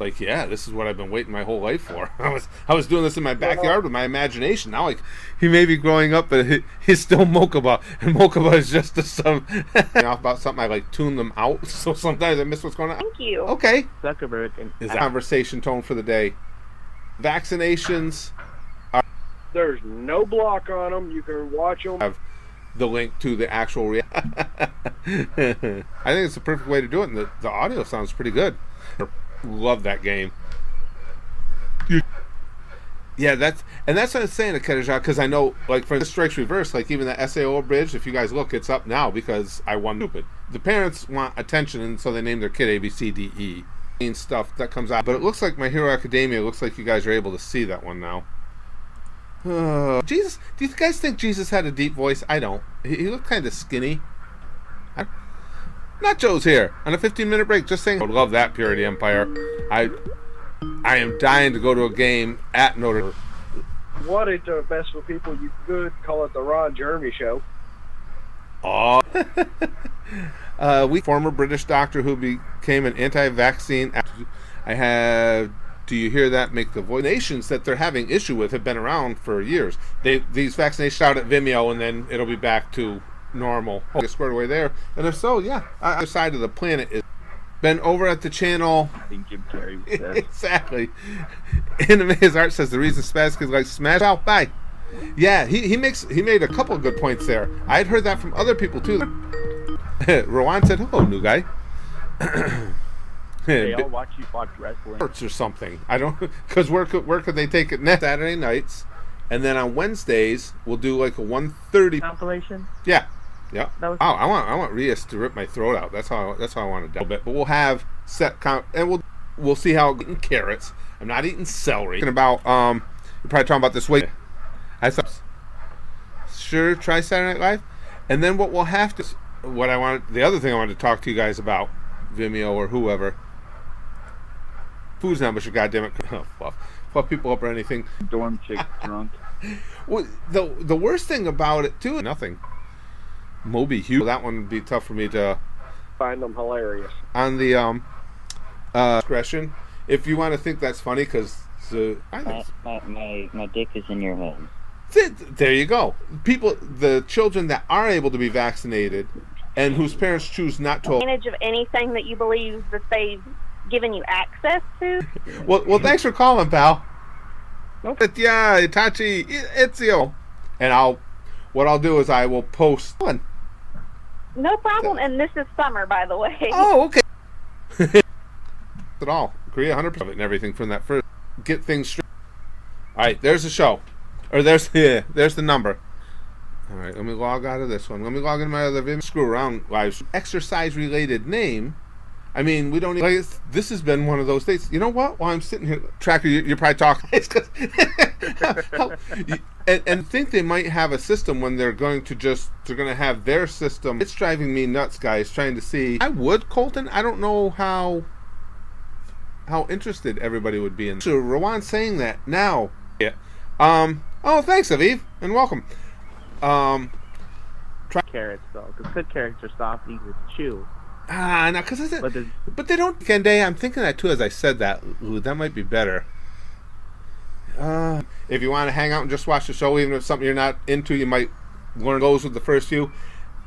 Like, yeah, this is what I've been waiting my whole life for. I was doing this in my backyard with my imagination. Now, like, he may be growing up, but he's still Mokuba, and Mokuba is just off about something. I like tune them out, so sometimes I miss what's going on. Thank you. Okay. Zuckerberg Is the conversation tone for the day? Vaccinations. There's no block on them. You can watch them. the link to the actual I think it's the perfect way to do it, and the audio sounds pretty good. Love that game. Yeah, that's what I'm saying to Kedajah, because I know, like, for the Strikes Reverse, like, even the SAO Bridge, if you guys look, it's up now because I won stupid. The parents want attention, and so they name their kid ABCDE. Stuff that comes out. But it looks like My Hero Academia, looks like you guys are able to see that one now. Jesus, do you guys think Jesus had a deep voice? I don't. He looked kind of skinny. Nacho's here on a 15-minute break. Just saying, I would love that, Purity Empire. I am dying to go to a game at Notre Dame. What is the best for people? You could call it the Ron Jeremy Show. Oh. Former British doctor who became an anti-vaccine. I have. Do you hear that? Make the voice. Nations that they're having issue with have been around for years. These vaccinations out at Vimeo, and then it'll be back to normal. Get squared away there. And if so, yeah, other side of the planet is. Been over at the channel. I think Jim Carrey was there. Exactly. His art says the reason Spaz is like smash out. Bye. Yeah, he made a couple of good points there. I'd heard that from other people too. Rowan said, "Hello, new guy." They all watch you watch wrestling. Or something. I don't, because where could they take it next? Saturday nights, and then on Wednesdays we'll do like a 1:30 compilation. Yeah. Yeah. That was I want Rias to rip my throat out. That's how I want to do it. But we'll have set count, and we'll see how I'm eating carrots. I'm not eating celery. Talking about you're probably talking about this weight. I thought sure try Saturday Night Live, and then what we'll have to the other thing I wanted to talk to you guys about, Vimeo or whoever. Food's not much, goddamn it. Fluff people up or anything. Dorm chick drunk. Well, the worst thing about it too, nothing. Moby Hugh. That one would be tough for me to find them hilarious. On the discretion, if you want to think that's funny, because my dick is in your head. There you go. The children that are able to be vaccinated, and whose parents choose not to. Advantage of anything that you believe that they've given you access to. Well, thanks for calling, pal. Nope. Yeah, Itachi, Ezio, and what I'll do is I will post one. No problem, and this is summer, by the way. Oh, okay. At all. Agree 100% of it and everything from that first. Get things straight. All right, there's the show. Or there's the number. All right, let me log out of this one. Let me log into my other Vim. Screw around live. Exercise-related name. I mean, we don't even... This has been one of those days. You know what? While I'm sitting here... Tracker, you're probably talking... and think they might have a system when they're going to have their system. It's driving me nuts, guys, trying to see... I would, Colton. I don't know how interested everybody would be in. So, Rowan saying that now. Yeah. Oh, thanks, Aviv, and welcome. Carrots, though, because good carrots are soft, easy to chew. No, because but they don't. Kende, I'm thinking that too as I said that. Ooh, that might be better. If you want to hang out and just watch the show, even if it's something you're not into, you might learn those with the first few.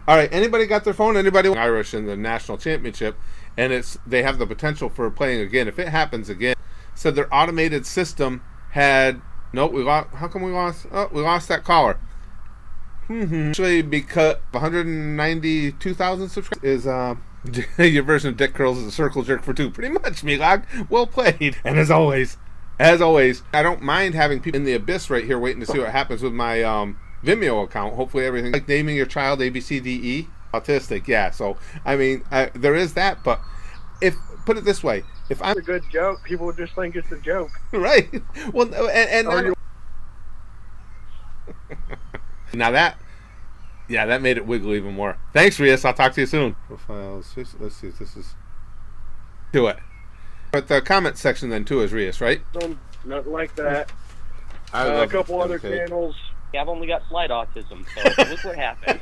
All right, anybody got their phone? Anybody Irish in the national championship, and they have the potential for playing again. If it happens again, said their automated system had we lost. How come we lost? Oh, we lost that caller. Actually, because 192,000 subscribers is your version of Dick Curls is a circle jerk for two. Pretty much, Milag. Well played. And as always, I don't mind having people in the abyss right here waiting to see what happens with my Vimeo account. Hopefully everything, like naming your child ABCDE, autistic, yeah. So, I mean, there is that, but put it this way, if I'm... It's a good joke, people would just think it's a joke. Right. Well, now that made it wiggle even more. Thanks, Rias. I'll talk to you soon. Profiles. Let's see if this is... Do it. But the comment section then too is Rias, right? Nothing like that. A couple other channels. Yeah, I've only got slight autism, so look what happens.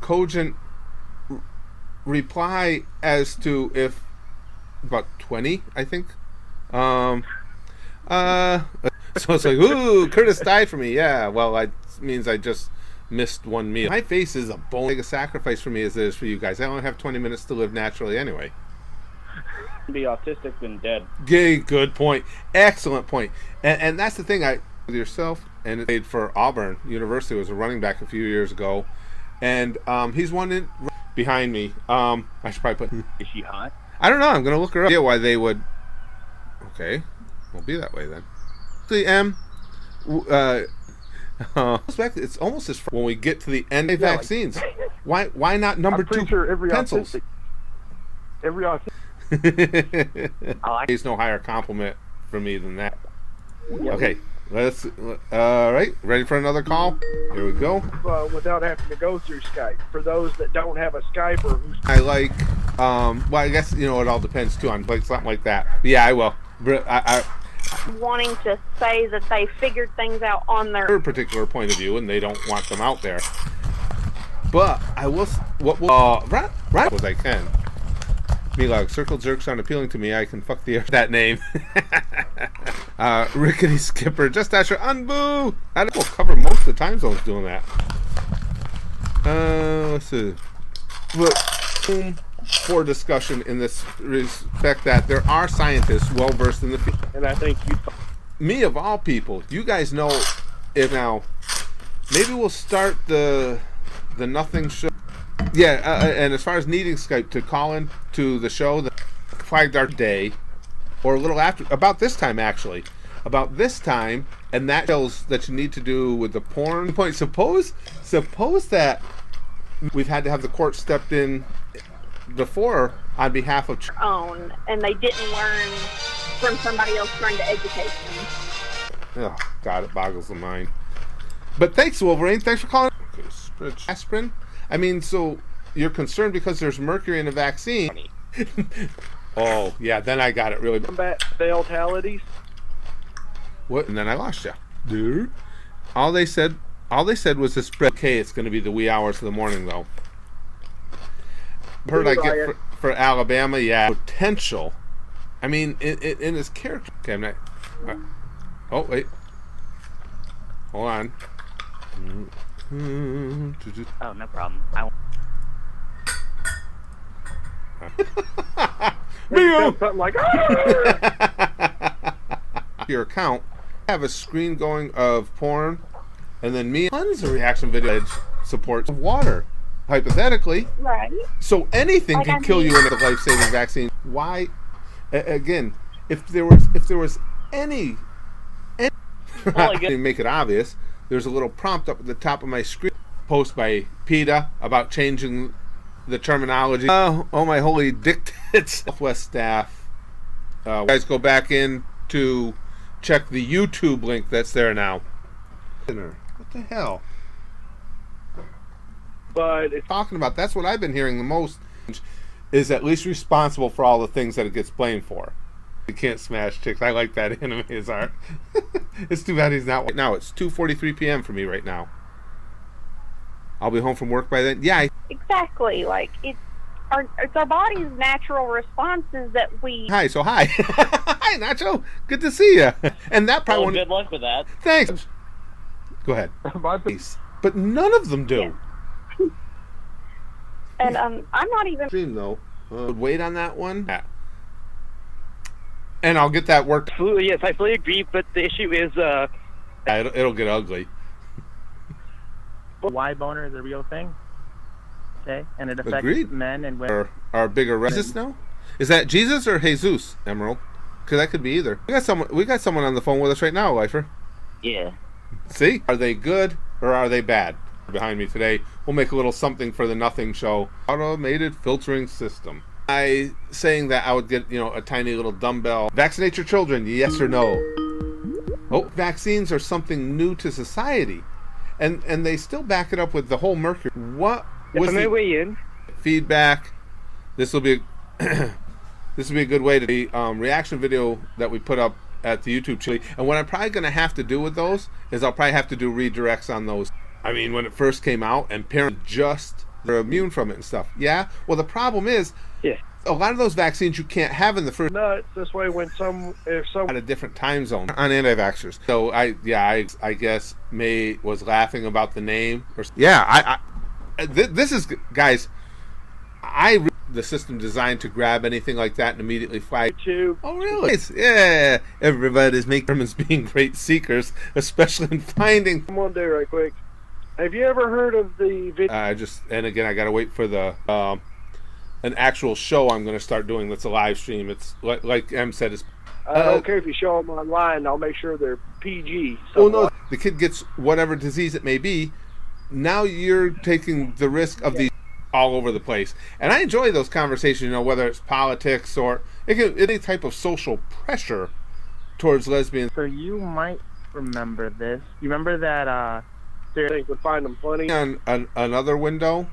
Cogent reply as to if about 20, I think. So it's like, ooh, Curtis died for me. Yeah, well, it means I just missed one meal. My face is a bone, big a sacrifice for me as it is for you guys. I only have 20 minutes to live naturally anyway. Be autistic than dead. Good point. Excellent point. And that's the thing. with yourself, and it played for Auburn University. Was a running back a few years ago, and he's one in behind me. I should probably put. Is she hot? I don't know. I'm gonna look her up. Yeah, why they would. Okay, we'll be that way then. See, it's almost as when we get to the end of vaccines. Why not number I'm pretty two? sure every pencils. autistic. There's no higher compliment for me than that. Okay, let's. All right, ready for another call? Here we go. Without having to go through Skype. For those that don't have a Skype or who's I like. Well, I guess it all depends too on like something like that. Yeah, I will. I wanting to say that they figured things out on their particular point of view, and they don't want them out there. But I will. Right as I can. Me like circle jerks sound appealing to me. I can fuck the that name. Rickety Skipper, just Asher, unboo. I will cover most of the time zones doing that. Let's see. Room for discussion in this respect that there are scientists well versed in the field. and I think you. Me of all people, you guys know if now. Maybe we'll start the nothing show. Yeah, and as far as needing Skype to call in to the show, the flagged our day, or a little after, about this time actually, and that tells that you need to do with the porn point. Suppose that we've had to have the court stepped in before on behalf of own, and they didn't learn from somebody else trying to educate them. Oh God, it boggles the mind. But thanks, Wolverine. Thanks for calling. Okay, aspirin. I mean, so you're concerned because there's mercury in the vaccine. Oh, yeah, then I got it really. Combat fatalities. What? And then I lost you. Dude. All they said was the spread. Okay, it's going to be the wee hours of the morning, though. Heard I get for Alabama, yeah. Potential. I mean, in his character. Okay, I'm not. Oh, wait. Hold on. Oh, no problem. Something like your account have a screen going of porn, and then me tons of reaction video supports water, hypothetically. Right. So anything can kill you in a life-saving vaccine. Why? Again, if there was any make it obvious. There's a little prompt up at the top of my screen, post by PETA about changing the terminology. Oh my holy dictates. Southwest staff. Guys, go back in to check the YouTube link that's there now. What the hell? But it's Talking about, that's what I've been hearing the most, is at least responsible for all the things that it gets blamed for. You can't smash chicks. I like that anime as art. It's too bad he's not right now. It's 2:43 p.m. for me right now. I'll be home from work by then. Yeah. Exactly. Like it's our body's natural responses that we. Hi. Hi, Nacho. Good to see you. And that probably. Well, good luck with that. Thanks. Go ahead. But none of them do. Yeah. And I'm not even. Dream though. Wait on that one. Yeah. And I'll get that worked. Absolutely, yes, I fully agree. But the issue is, it'll get ugly. Y boner is a real thing. Okay, and it affects Agreed. men and women. Are bigger Jesus now? Is that Jesus or Jesus, Emerald? Because that could be either. We got someone on the phone with us right now, Lifer. Yeah. See, are they good or are they bad? Behind me today, we'll make a little something for the Nothing Show. Automated filtering system. Saying that I would get, a tiny little dumbbell. Vaccinate your children, yes or no? Oh, vaccines are something new to society. And they still back it up with the whole mercury. What was the way in. Feedback? This will be a good way to the reaction video that we put up at the YouTube channel. And what I'm probably going to have to do with those is I'll probably have to do redirects on those. I mean, when it first came out and parents they're immune from it and stuff. Yeah? Well, the problem is, a lot of those vaccines you can't have in the first. No, it's this way when if some at a different time zone on anti-vaxxers. So I guess May was laughing about the name. This is, guys, the system designed to grab anything like that and immediately flag. Too. Oh, really? Yeah. Everybody's making Germans being great seekers, especially in finding. I'm gonna do right quick. Have you ever heard of the video? And again, I gotta wait for the an actual show I'm gonna start doing. That's a live stream. It's like M said. It's I don't care if you show them online. I'll make sure they're PG. Oh no, the kid gets whatever disease it may be. Now you're taking the risk of these all over the place, and I enjoy those conversations. You know, whether it's politics or any type of social pressure towards lesbians. So you might remember this. You remember that? They would find them funny on another window,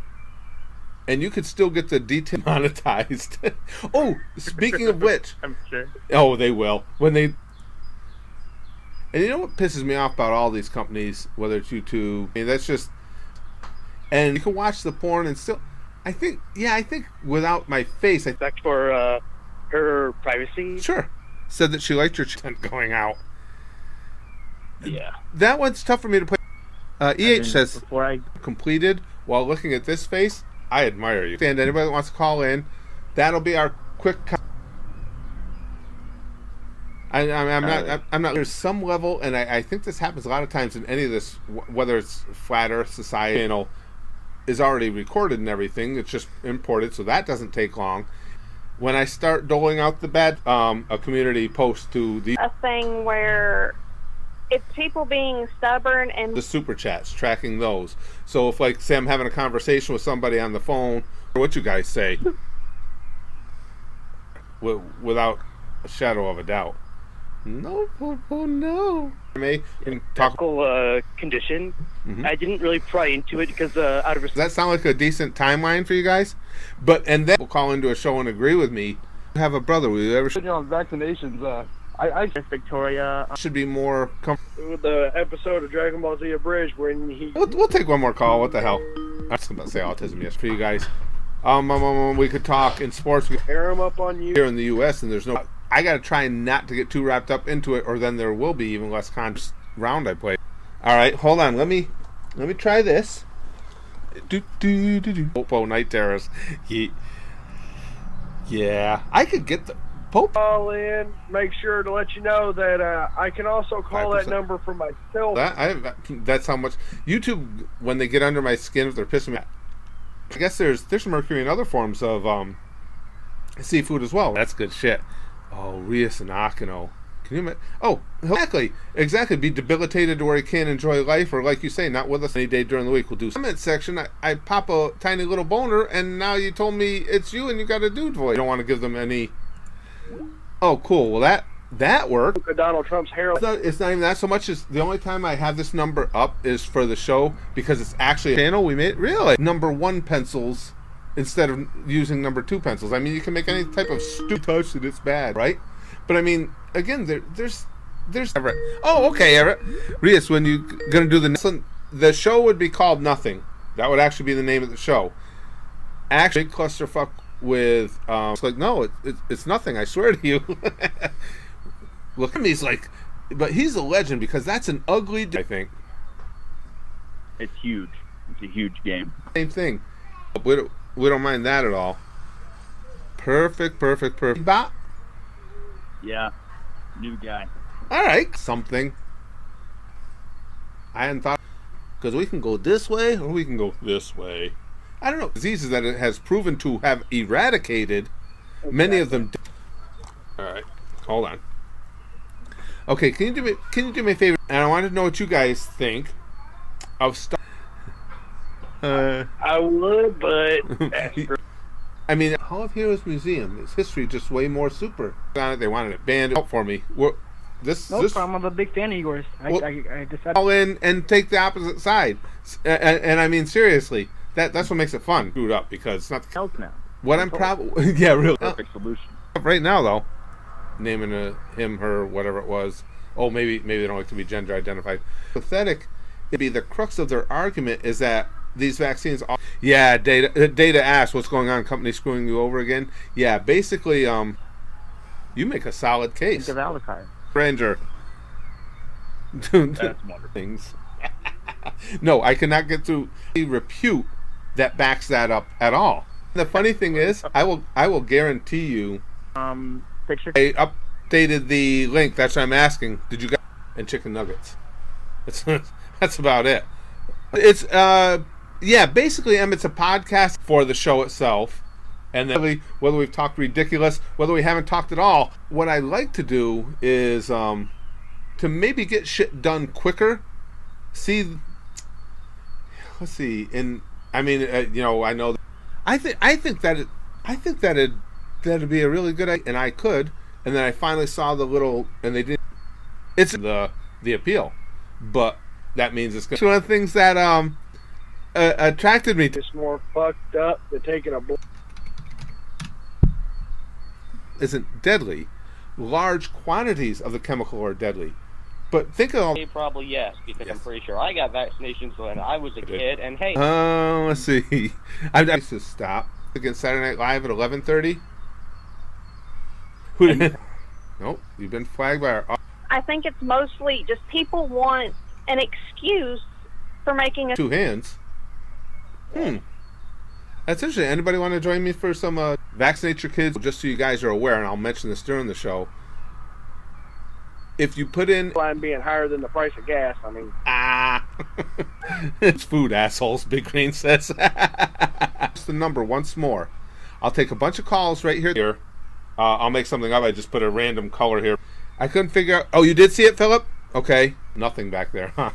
and you could still get the detail monetized. Oh, speaking of which, I'm sure. Oh, they will when they. And you know what pisses me off about all these companies, whether it's YouTube, I mean, that's just. And you can watch the porn and still, I think without my face, Respect for her privacy. Sure, said that she liked your content going out. Yeah. That one's tough for me to play. EH says, before I completed while looking at this face, I admire you. And anybody that wants to call in, that'll be our quick. I'm not. There's some level, and I think this happens a lot of times in any of this, whether it's Flat Earth Society, is already recorded and everything. It's just imported, so that doesn't take long. When I start doling out the bad, a community post to a thing where it's people being stubborn and the super chats, tracking those. So if, like, say I'm having a conversation with somebody on the phone, or what you guys say, without a shadow of a doubt. No, no. Medical condition. Mm-hmm. I didn't really pry into it because out of. Does that sound like a decent timeline for you guys? And then we'll call into a show and agree with me. Have a brother. Will you ever? On vaccinations, I Victoria should be more comfortable. with the episode of Dragon Ball Z Abridged when he. We'll take one more call. What the hell? I was about to say autism. Yes, for you guys. We could talk in sports. We Air them up on you. here in the U.S. and there's no. I got to try not to get too wrapped up into it, or then there will be even less conscious round I play. All right, hold on. Let me try this. Popo night terrors. Yeah, I could get the Pope. Call in. Make sure to let you know that I can also call 5%. that number for myself. That's how much YouTube, when they get under my skin, if they're pissing me. I guess there's mercury in other forms of seafood as well. That's good shit. Oh, Rias and Akino. Can you imagine? Oh, exactly. Be debilitated to where he can't enjoy life, or like you say, not with us any day during the week. We'll do comment section. I pop a tiny little boner, and now you told me it's you, and you got a dude voice. You don't want to give them any. Oh, cool. Well, that worked. Donald Trump's hair. It's not even that so much as the only time I have this number up is for the show, because it's actually a channel we made. Really, number 1 pencils. Instead of using number 2 pencils. I mean, you can make any type of stupid touch that it's bad, right? But I mean, again, there's Everett. Oh, okay, Everett. Rias, when you gonna do the show would be called Nothing. That would actually be the name of the show. Actually, big clusterfuck with it's like, no, it's nothing. I swear to you. Look at me. He's like, but he's a legend because that's an ugly. I think it's huge. It's a huge game. Same thing. We don't mind that at all. Perfect. Bop. Yeah, new guy. All right, something. I hadn't thought, because we can go this way or we can go this way. I don't know. Diseases that it has proven to have eradicated, many of them. All right, hold on. Okay, can you do me a favor? And I want to know what you guys think of stuff. I would, but I mean, Hall of Heroes Museum. Its history just way more super. They wanted it banned. Help for me. No problem. I'm a big fan of yours. I decided call in and take the opposite side. And I mean, seriously, that's what makes it fun. Screwed up because it's not the health now. What I'm probably yeah, really Perfect solution. Right now though, naming him, her, whatever it was. Oh, maybe they don't like to be gender identified. Pathetic. It'd be the crux of their argument is that these vaccines are, data asks what's going on, company screwing you over again. Yeah, basically you make a solid case. Think of Alucard. Ranger. That's wonderful. Things. No, I cannot get to repute that backs that up at all. The funny thing is, I will guarantee you. Picture. I updated the link. That's what I'm asking. Did you guys and chicken nuggets? That's about it. It's yeah. Basically, it's a podcast for the show itself. And then whether we've talked ridiculous, whether we haven't talked at all, what I like to do is to maybe get shit done quicker. Let's see. And I mean, I know. I think that'd be a really good idea, and I could. And then I finally saw the little, and they did. It's the appeal, but that means it's one of the things that attracted me to. It's more fucked up than taking a. Isn't deadly. Large quantities of the chemical are deadly. But think of all. Probably yes, because I'm pretty sure I got vaccinations when I was a kid, and hey. Let's see. I used to stop against Saturday Night Live at 11:30. Nope, you've been flagged by our. I think it's mostly just people want an excuse for making a. Two hands. That's interesting. Anybody want to join me for some vaccinate your kids? Just so you guys are aware, and I'll mention this during the show. If you put in line being higher than the price of gas, I mean. It's food, assholes. Big Green says. Just the number once more. I'll take a bunch of calls right here. I'll make something up. I just put a random color here. I couldn't figure out. Oh, you did see it, Philip? Okay. Nothing back there, huh?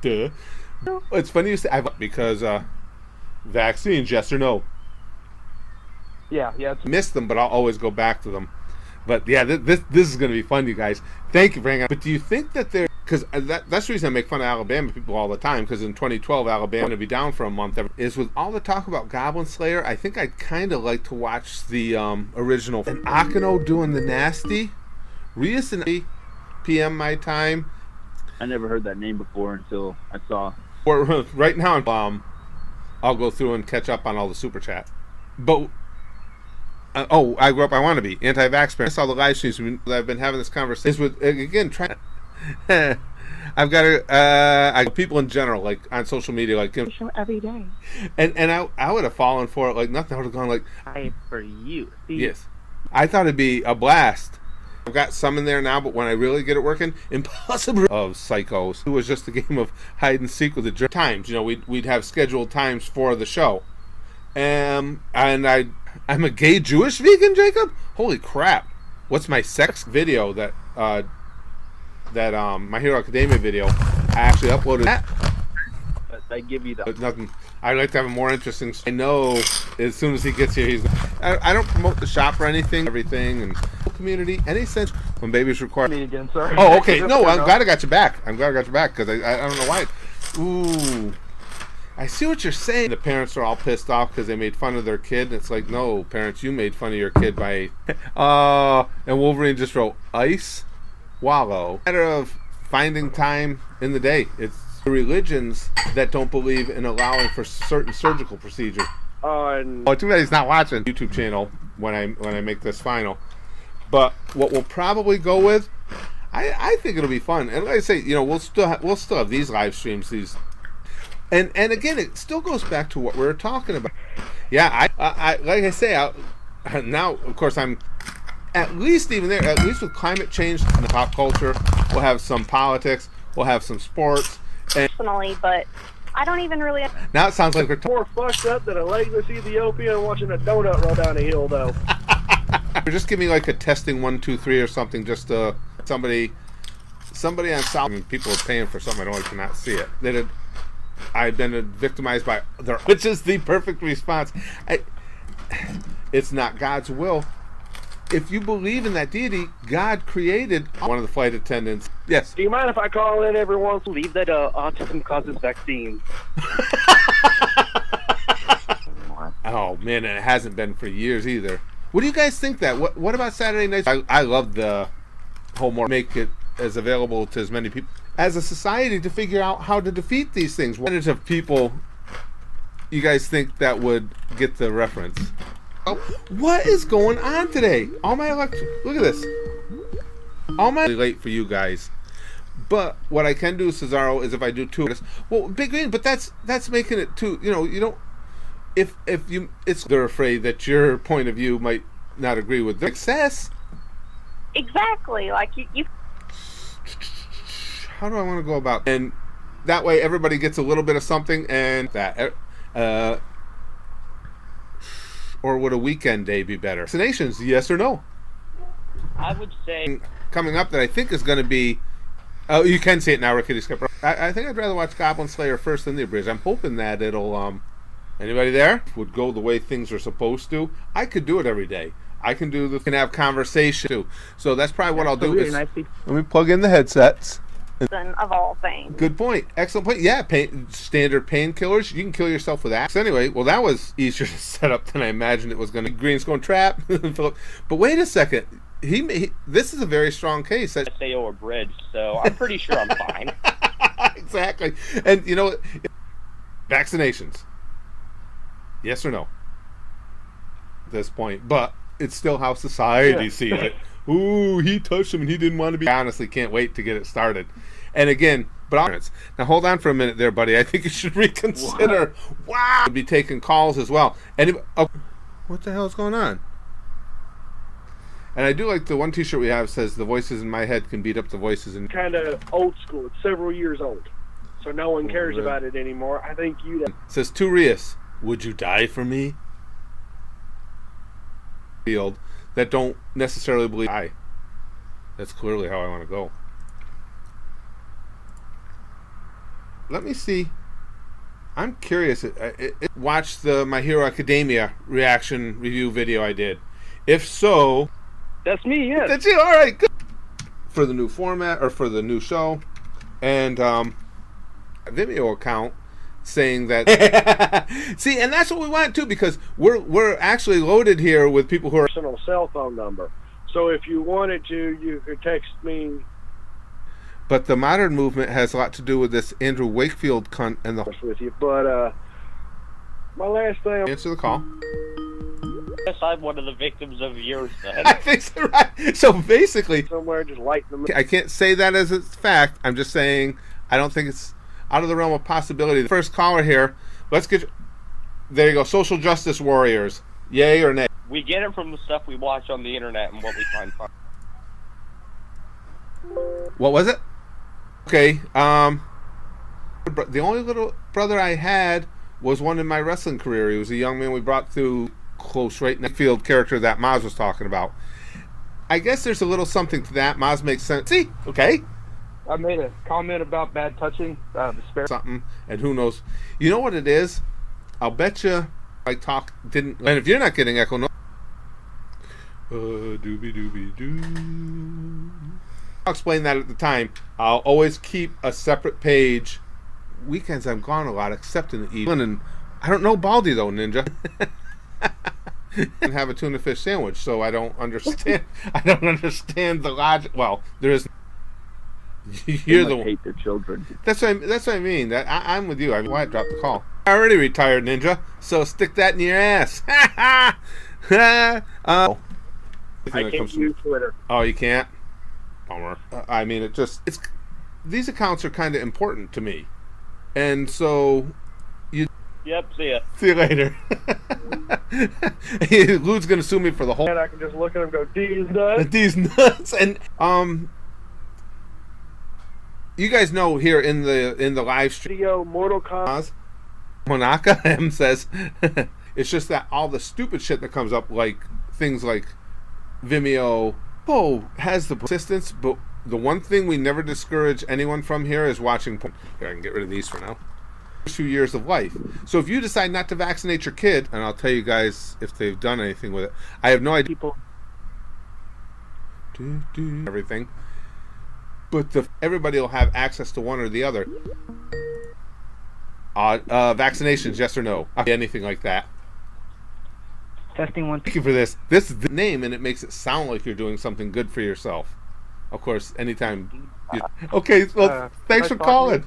Duh. It's funny you say because vaccines, yes or no? Yeah. Missed them, but I'll always go back to them. But yeah, this is going to be fun, you guys. Thank you for hanging out. But do you think that they're... Because that's the reason I make fun of Alabama people all the time, because in 2012, Alabama to be down for a month. Is with all the talk about Goblin Slayer, I think I'd kind of like to watch the original. And Akino doing the nasty. Recently, PM my time. I never heard that name before until I saw. Right now, I'll go through and catch up on all the super chat. But... I grew up. I want to be anti-vax parent. I saw the live streams. I've been having this conversation with again. I've got people in general, like on social media, like every day. And I would have fallen for it like nothing. I would have gone like, For you. See? Yes, I thought it'd be a blast. I've got some in there now, but when I really get it working, impossible of psychos. It was just a game of hide and seek with the times. We'd have scheduled times for the show, and I'm a gay Jewish vegan, Jacob? Holy crap. What's my sex video that My Hero Academia video? I actually uploaded that. They give you the... Nothing. I'd like to have a more interesting... I know as soon as he gets here, I don't promote the shop or anything, everything, and community, any sense when babies require... Again, sorry. Oh, okay. No, I'm glad I got you back. Because I don't know why. Ooh. I see what you're saying. The parents are all pissed off because they made fun of their kid. And it's like, no, parents, you made fun of your kid by... and Wolverine just wrote, ice, wallow. Matter of finding time in the day. It's the religions that don't believe in allowing for certain surgical procedures. Too bad he's not watching YouTube channel when I make this final. But what we'll probably go with, I think it'll be fun. And like I say, we'll still have these live streams, these... And again, it still goes back to what we were talking about. Yeah, I like I say, now, of course, I'm at least even there, at least with climate change and the pop culture, we'll have some politics, we'll have some sports. Personally, but I don't even really... Now it sounds like we're more fucked up than a legless Ethiopian watching a donut roll down a hill, though. Just give me like a testing 1, 2, 3 or something, just somebody on South... I mean, people are paying for something, I don't cannot see it. I've been victimized by their, which is the perfect response. It's not God's will. If you believe in that deity, God created one of the flight attendants. Yes. Do you mind if I call in every once? Believe that autism causes vaccines. Oh man, and it hasn't been for years either. What do you guys think that? What about Saturday nights? I love the whole make it as available to as many people as a society to figure out how to defeat these things. What percentage of people you guys think that would get the reference? Oh, what is going on today? All my look at this. All my late for you guys. But what I can do, Cesaro, is if I do 2. Well, Big Green, but that's making it 2. You don't. if you, they're afraid that your point of view might not agree with their success. Exactly. Like you. How do I want to go about? And that way, everybody gets a little bit of something, and that. Or would a weekend day be better? Vaccinations, yes or no? I would say coming up that I think is going to be. Oh, you can see it now, Rickety Skipper. I think I'd rather watch Goblin Slayer first than The Abridged. I'm hoping that it'll. Anybody there would go the way things are supposed to. I could do it every day. I can do the. Can have conversation too. So that's probably what I'll do. Is, let me plug in the headsets. Of all things. Good point. Excellent point. Yeah, standard painkillers. You can kill yourself with that. So anyway, well, that was easier to set up than I imagined it was going to. Green's going trap. But wait a second. This is a very strong case. SAO abridged, so I'm pretty sure I'm fine. Exactly. And you know, vaccinations. Yes or no? At this point, but it's still how society sees it. Ooh, he touched him and he didn't want to be. I honestly can't wait to get it started. And again, but now hold on for a minute there, buddy. I think you should reconsider. Wow, we'll be taking calls as well. And what the hell is going on? And I do like the one T-shirt we have says the voices in my head can beat up the voices in. Kind of old school. It's several years old, so no one cares about it anymore. I think you. Says to Rias, would you die for me? Field that don't necessarily believe I. That's clearly how I want to go. Let me see. I'm curious. Watch the My Hero Academia reaction review video I did. If so, that's me. Yeah, that's you. All right, good. For the new format or for the new show, and a Vimeo account saying that. See, and that's what we want too, because we're actually loaded here with people who are personal cell phone number. So if you wanted to, you could text me. But the modern movement has a lot to do with this Andrew Wakefield cunt and the. With you, but my last thing. Answer the call. Yes, I'm one of the victims of yours, then. I think so, right. So basically, somewhere just lighten them. I can't say that as a fact. I'm just saying I don't think it's out of the realm of possibility. The first caller here. Let's get. There you go. Social justice warriors. Yay or nay? We get it from the stuff we watch on the internet and what we find fun. What was it? Okay. The only little brother I had was one in my wrestling career. He was a young man we brought through close right next field character that Maz was talking about. I guess there's a little something to that. Maz makes sense. See? Okay. I made a comment about bad touching. Something, and who knows? You know what it is? I'll bet you I talk didn't. And if you're not getting echo, no. Doobie doobie doo. I'll explain that at the time. I'll always keep a separate page. Weekends I'm gone a lot, except in the evening. And I don't know Baldy though, Ninja. And have a tuna fish sandwich, so I don't understand. I don't understand the logic. Well, there is. You're the one. Hate their children. That's what I mean. I'm with you. Why I dropped the call? I already retired, Ninja. So stick that in your ass. I can't use Twitter. Oh, you can't. Bummer. I mean, it's these accounts are kind of important to me, and so you. Yep. See ya. See you later. Lou's gonna sue me for the whole. And I can just look at him and go, "These nuts." These nuts, and you guys know here in the live stream. Video Mortal Kombat. Monaka M says it's just that all the stupid shit that comes up, like things like Vimeo. Has the persistence, but the one thing we never discourage anyone from here is watching porn. Here, I can get rid of these for now. 2 years of life. So if you decide not to vaccinate your kid, and I'll tell you guys if they've done anything with it. I have no idea. People everything, but everybody will have access to one or the other. Vaccinations, yes or no? Anything like that. Testing one. Thank you for this. This is the name, and it makes it sound like you're doing something good for yourself. Of course, anytime. Okay, well, thanks for calling.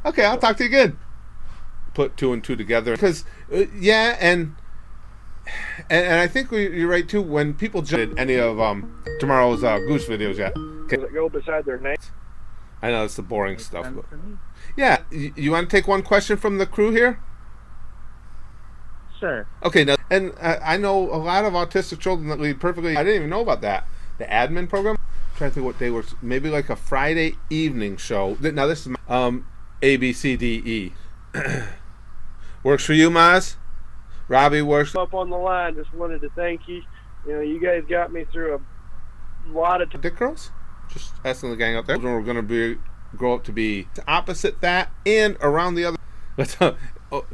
Okay, I'll talk to you again. Put 2 and 2 together. Because, yeah, and I think you're right, too. When people did any of tomorrow's Goose videos yet. Okay. Does it go beside their name? I know, it's the boring stuff. But, yeah, you want to take one question from the crew here? sir. Okay, now, and I know a lot of autistic children that lead perfectly. I didn't even know about that. The admin program. I'm trying to think what they were. Maybe like a Friday evening show. Now this is A B C D E. Works for you, Maz? Robbie works. Up on the line, just wanted to thank you. You know, you guys got me through a lot of Dick girls? Just asking the gang out there. We're going to grow up to be opposite that and around the other. Let's.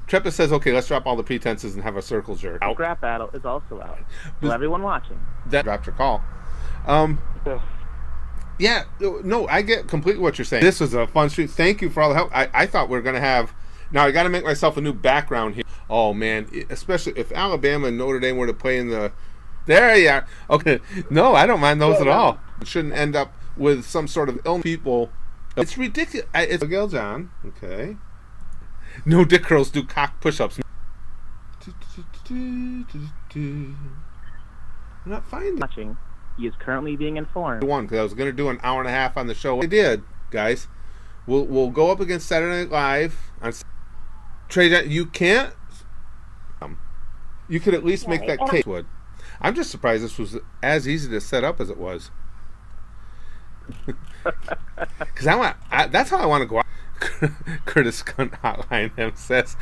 Treppa says, okay, let's drop all the pretenses and have a circle jerk. Out. Scrap Battle is also out. So everyone watching. That dropped your call. Yeah, no, I get completely what you're saying. This was a fun stream. Thank you for all the help. I thought we were going to have... Now, I got to make myself a new background here. Oh, man, especially if Alabama and Notre Dame were to play in the... There you are. Okay, no, I don't mind those at all. It shouldn't end up with some sort of ill people. It's ridiculous. It's Gail John. Okay. No dick girls do cock push-ups. I'm not finding watching. He is currently being informed. One, because I was going to do an hour and a half on the show. I did, guys. We'll go up against Saturday Night Live on Trey. You can't. You could at least make that case. Would. I'm just surprised this was as easy to set up as it was. Because that's how I want to go out. Curtis Cunt Hotline him says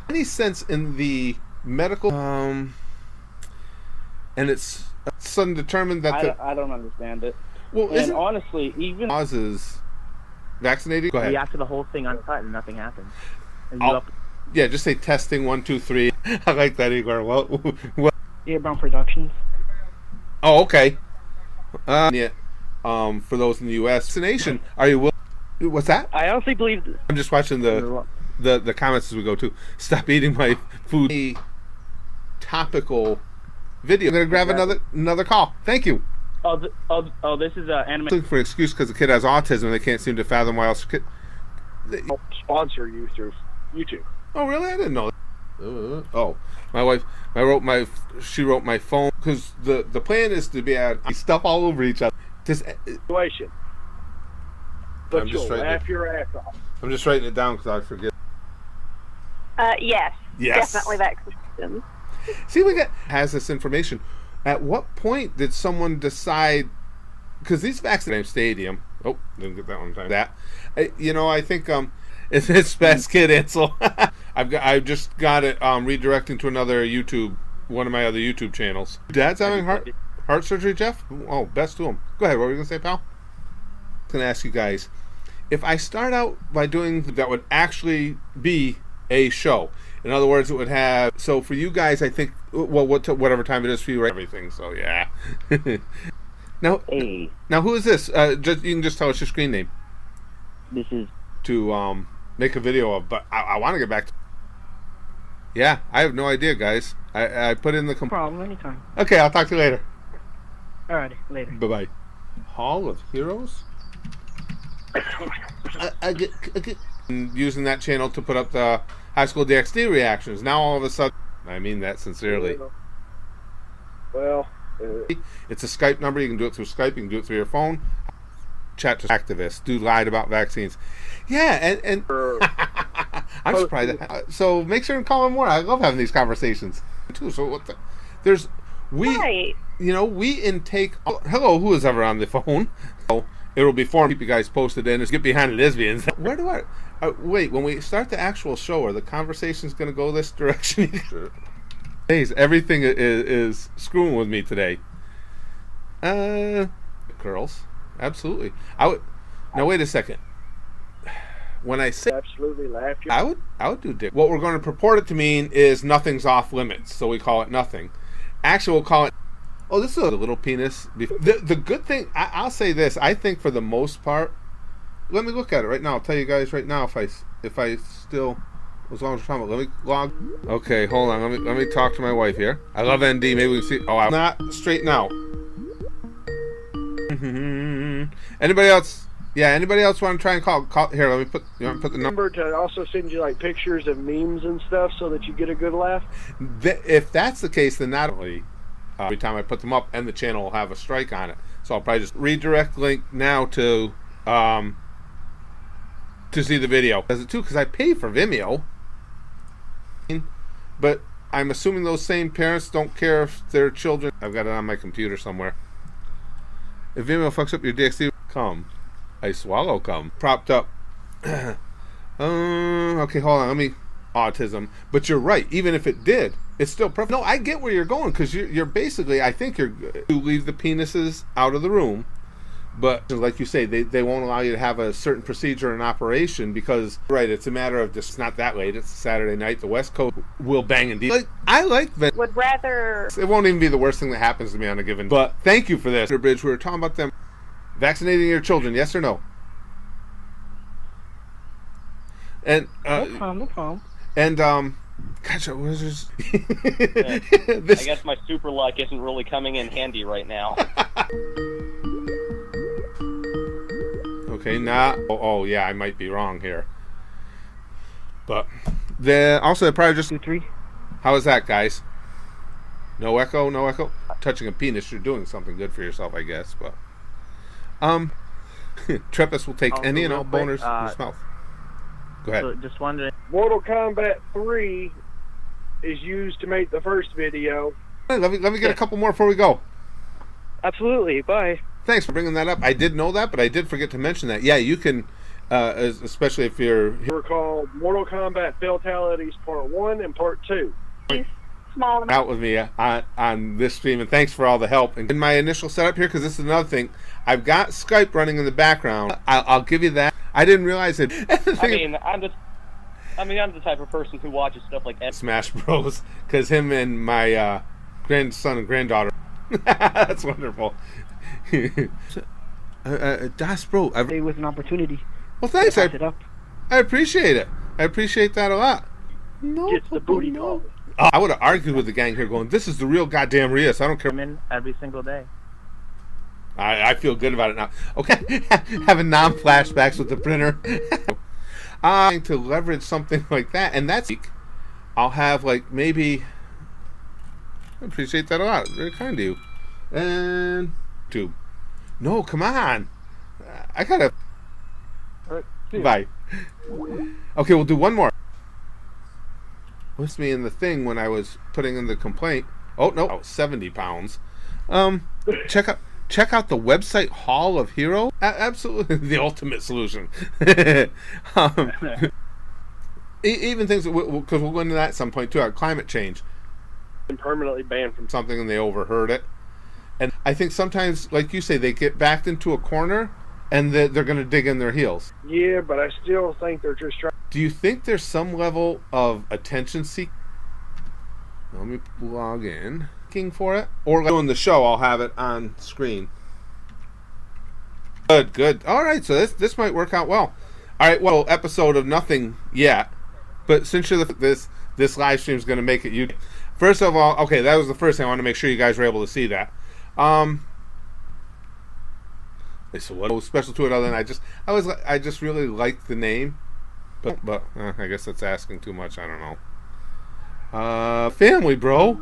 any sense in the medical and it's sudden determined that I don't understand it. Well, and honestly, even causes vaccinated. Go ahead. We after the whole thing uncut and nothing happened. Yeah, just say testing 1 2 3. I like that, Igor. Well, Airbound Productions. Oh, okay. Yeah. For those in the U.S. vaccination, are you willing? What's that? I honestly believe... I'm just watching the comments as we go too. Stop eating my food. A topical video. I'm gonna grab another call. Thank you. This is anime. Looking for an excuse because the kid has autism and they can't seem to fathom why else. Help sponsor you through YouTube. Oh, really? I didn't know. My wife. She wrote my phone because the plan is to be stuff all over each other. Situation. But you'll laugh your ass off. I'm just writing it down because I forget. Yes. Definitely vaccinations. See, has this information. At what point did someone decide? Because these vaccinated stadium. Oh, didn't get that one time. I think it's best kid Ansel. I've just got it redirecting to one of my other YouTube channels. Dad's having heart surgery, Jeff. Oh, best to him. Go ahead. What were you gonna say, pal? I'm going to ask you guys, if I start out by doing that would actually be a show. In other words, it would have, so for you guys, I think, well, whatever time it is for you, right? Everything, so yeah. Now, who is this? You can just tell us your screen name. This is... To make a video of, but I want to get back to... Yeah, I have no idea, guys. I put in the... No problem, anytime. Okay, I'll talk to you later. Alrighty, later. Bye-bye. Hall of Heroes? Using that channel to put up the high school DxD reactions. Now all of a sudden, I mean that sincerely. Well, it's a Skype number. You can do it through Skype. You can do it through your phone. Chat to activists. Dude lied about vaccines. Yeah, and I'm surprised. So make sure and call him more. I love having these conversations too. So we intake. Hello, who is ever on the phone? It will be formed. Keep you guys posted in. Is get behind the lesbians. Where do I wait? When we start the actual show, are the conversations going to go this direction? Everything is screwing with me today. Girls, absolutely. Now wait a second. When I say absolutely laugh, I would do dick. What we're going to purport it to mean is nothing's off limits, so we call it nothing. Actually, we'll call it. Oh, this is a little penis. The good thing, I'll say this. I think for the most part, let me look at it right now. I'll tell you guys right now if I still, as long as we're talking about, let me log. Okay, hold on. Let me talk to my wife here. I love ND. Maybe we can see. Oh, I'm not straight now. Anybody else? Yeah, anybody else want to try and call? Here, let me put. You want to put the number to also send you like pictures of memes and stuff so that you get a good laugh. If that's the case, then not only. Every time I put them up, and the channel will have a strike on it. So I'll probably just redirect link now to see the video. Does it too? Because I pay for Vimeo. But I'm assuming those same parents don't care if their children. I've got it on my computer somewhere. If Vimeo fucks up your DXD, come. I swallow cum. Propped up. Okay, hold on. Let me. Autism. But you're right. Even if it did, it's still perfect. No, I get where you're going because you're basically. I think you're to leave the penises out of the room. But like you say, they won't allow you to have a certain procedure in operation because, right, it's a matter of just not that late. It's Saturday night. The West Coast will bang and deal. I like that. Would rather. It won't even be the worst thing that happens to me on a given. But thank you for this. Bridge, we were talking about them vaccinating your children, yes or no? And no problem. And gosh, what was this? I guess my super luck isn't really coming in handy right now. Okay, oh yeah, I might be wrong here. But also probably just 2, 3. How is that, guys? No echo, no echo. Touching a penis, you're doing something good for yourself, I guess. But Trepus will take any and all boners in his mouth. Go ahead. So just wondering. Mortal Kombat 3 is used to make the first video. Hey, let me get a couple more before we go. Absolutely. Bye. Thanks for bringing that up. I did know that, but I did forget to mention that. Yeah, you can, especially if you're. We're called Mortal Kombat Fatalities Part 1 and Part 2. Small amount. Out with me on this stream, and thanks for all the help. And in my initial setup here, because this is another thing, I've got Skype running in the background. I'll give you that. I didn't realize it. I'm the type of person who watches stuff like Smash Bros. Because him and my grandson and granddaughter. That's wonderful. Das Bro. It was an opportunity. Well, thanks. It up. I appreciate it. I appreciate that a lot. No, it's the booty call. I would have argued with the gang here going, this is the real goddamn Rios. I don't care. I'm in every single day. I feel good about it now. Okay. Having non-flashbacks with the printer. I'm to leverage something like that. And that's I'll have like maybe. I appreciate that a lot. Very kind of you. And tube. No, come on. I gotta. All right, bye. Okay, we'll do one more. Was me in the thing when I was putting in the complaint. Oh no, 70 pounds. Check out the website Hall of Hero. Absolutely, the ultimate solution. Even things because we'll go into that at some point too. Our climate change. And permanently banned from something, and they overheard it. And I think sometimes, like you say, they get backed into a corner, and they're going to dig in their heels. Yeah, but I still think they're just trying. Do you think there's some level of attention seeking? Let me log in. Looking for it, or like doing the show, I'll have it on screen. Good. All right, so this might work out well. All right, well, episode of nothing yet, but since you're this live stream is going to make it you. First of all, okay, that was the first thing. I want to make sure you guys were able to see that. So what was special to it other than I just really liked the name, but I guess that's asking too much. I don't know. Family, bro.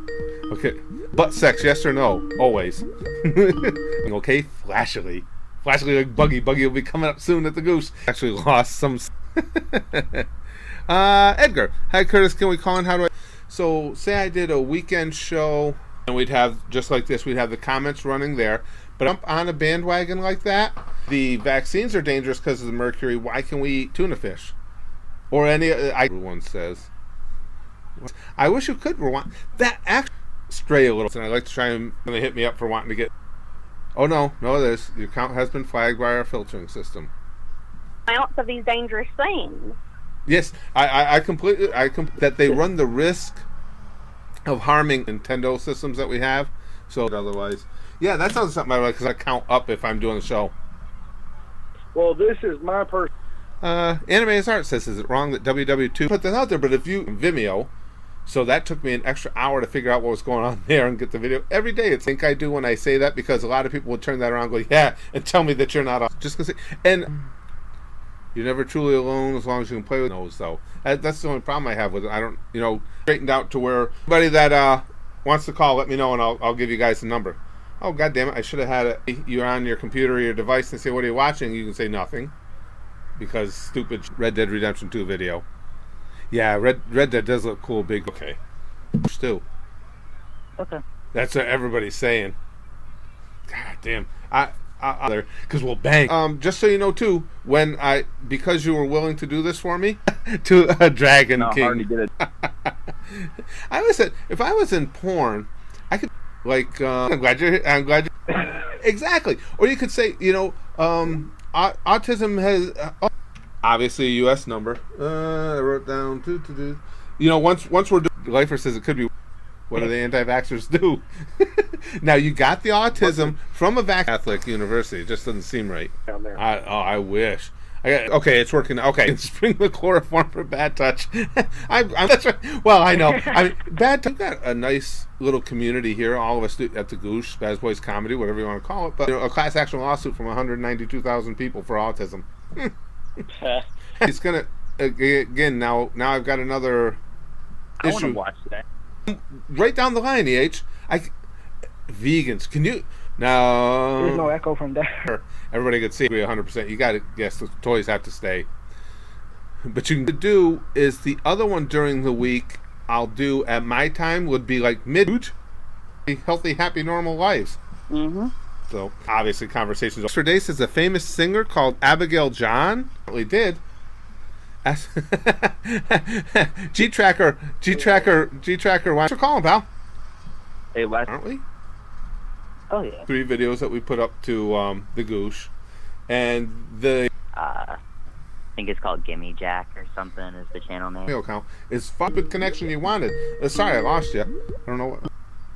Okay, butt sex, yes or no? Always. Okay, flashily like Buggy will be coming up soon at the Goose. Actually lost some. Edgar, hi Curtis. Can we call in? How do I? So say I did a weekend show, and we'd have just like this. We'd have the comments running there. But jump on a bandwagon like that. The vaccines are dangerous because of the mercury. Why can we eat tuna fish? Or any? Everyone says. I wish you could rewind. That actually stray a little. And I like to try and they hit me up for wanting to get. Oh no, there's your account has been flagged by our filtering system. Amounts of these dangerous things. Yes, I completely that they run the risk of harming Nintendo systems that we have. So otherwise. Yeah, that sounds something I like because I count up if I'm doing the show. Well, this is my person. Anime is Art says, is it wrong that WW2 put that out there? But if you Vimeo, so that took me an extra hour to figure out what was going on there and get the video. Every day I think I do when I say that because a lot of people would turn that around and go, yeah, and tell me that you're not off. Just because, and you're never truly alone as long as you can play with those, though. That's the only problem I have with it. I don't, straightened out to where anybody that wants to call, let me know and I'll give you guys the number. Oh, God damn it, I should have had it. You're on your computer or your device and say, what are you watching? You can say nothing. Because stupid Red Dead Redemption 2 video. Yeah, Red Dead does look cool, big. Okay. Too. Okay. That's what everybody's saying. God damn. Because we'll bang. Just so you know too, because you were willing to do this for me, to a Dragon No, King. hard to get it. If I was in porn, I could I'm glad you're. Exactly. Or you could say, autism has obviously a U.S. number. I wrote down. Once we're doing, Lifer says it could be. What do the anti-vaxxers do? Now, you got the autism from a Catholic university. It just doesn't seem right. Down there. I wish. Okay, it's working. Okay, sprinkle chloroform for bad touch. That's right. Well, I know. Bad touch. We've got a nice little community here. All of us at the Goosh, Spaz Boys Comedy, whatever you want to call it. But a class action lawsuit from 192,000 people for autism. It's gonna again. Now I've got another I want to issue. watch that. Right down the line, vegans. Can you now? There's no echo from there. Everybody could see 100%. You got to. Yes, the toys have to stay. But you can do is the other one during the week. I'll do at my time would be like healthy, happy, normal lives. Mm-hmm. So obviously conversations. For days is a famous singer called Abigail John. Really did. G-Tracker. Why don't you call him, pal? Hey, Aren't we? Oh yeah. 3 videos that we put up to the Goosh, and the I think it's called Gimme Jack or something is the channel name. account is fun with connection you wanted. Sorry, I lost you. I don't know what.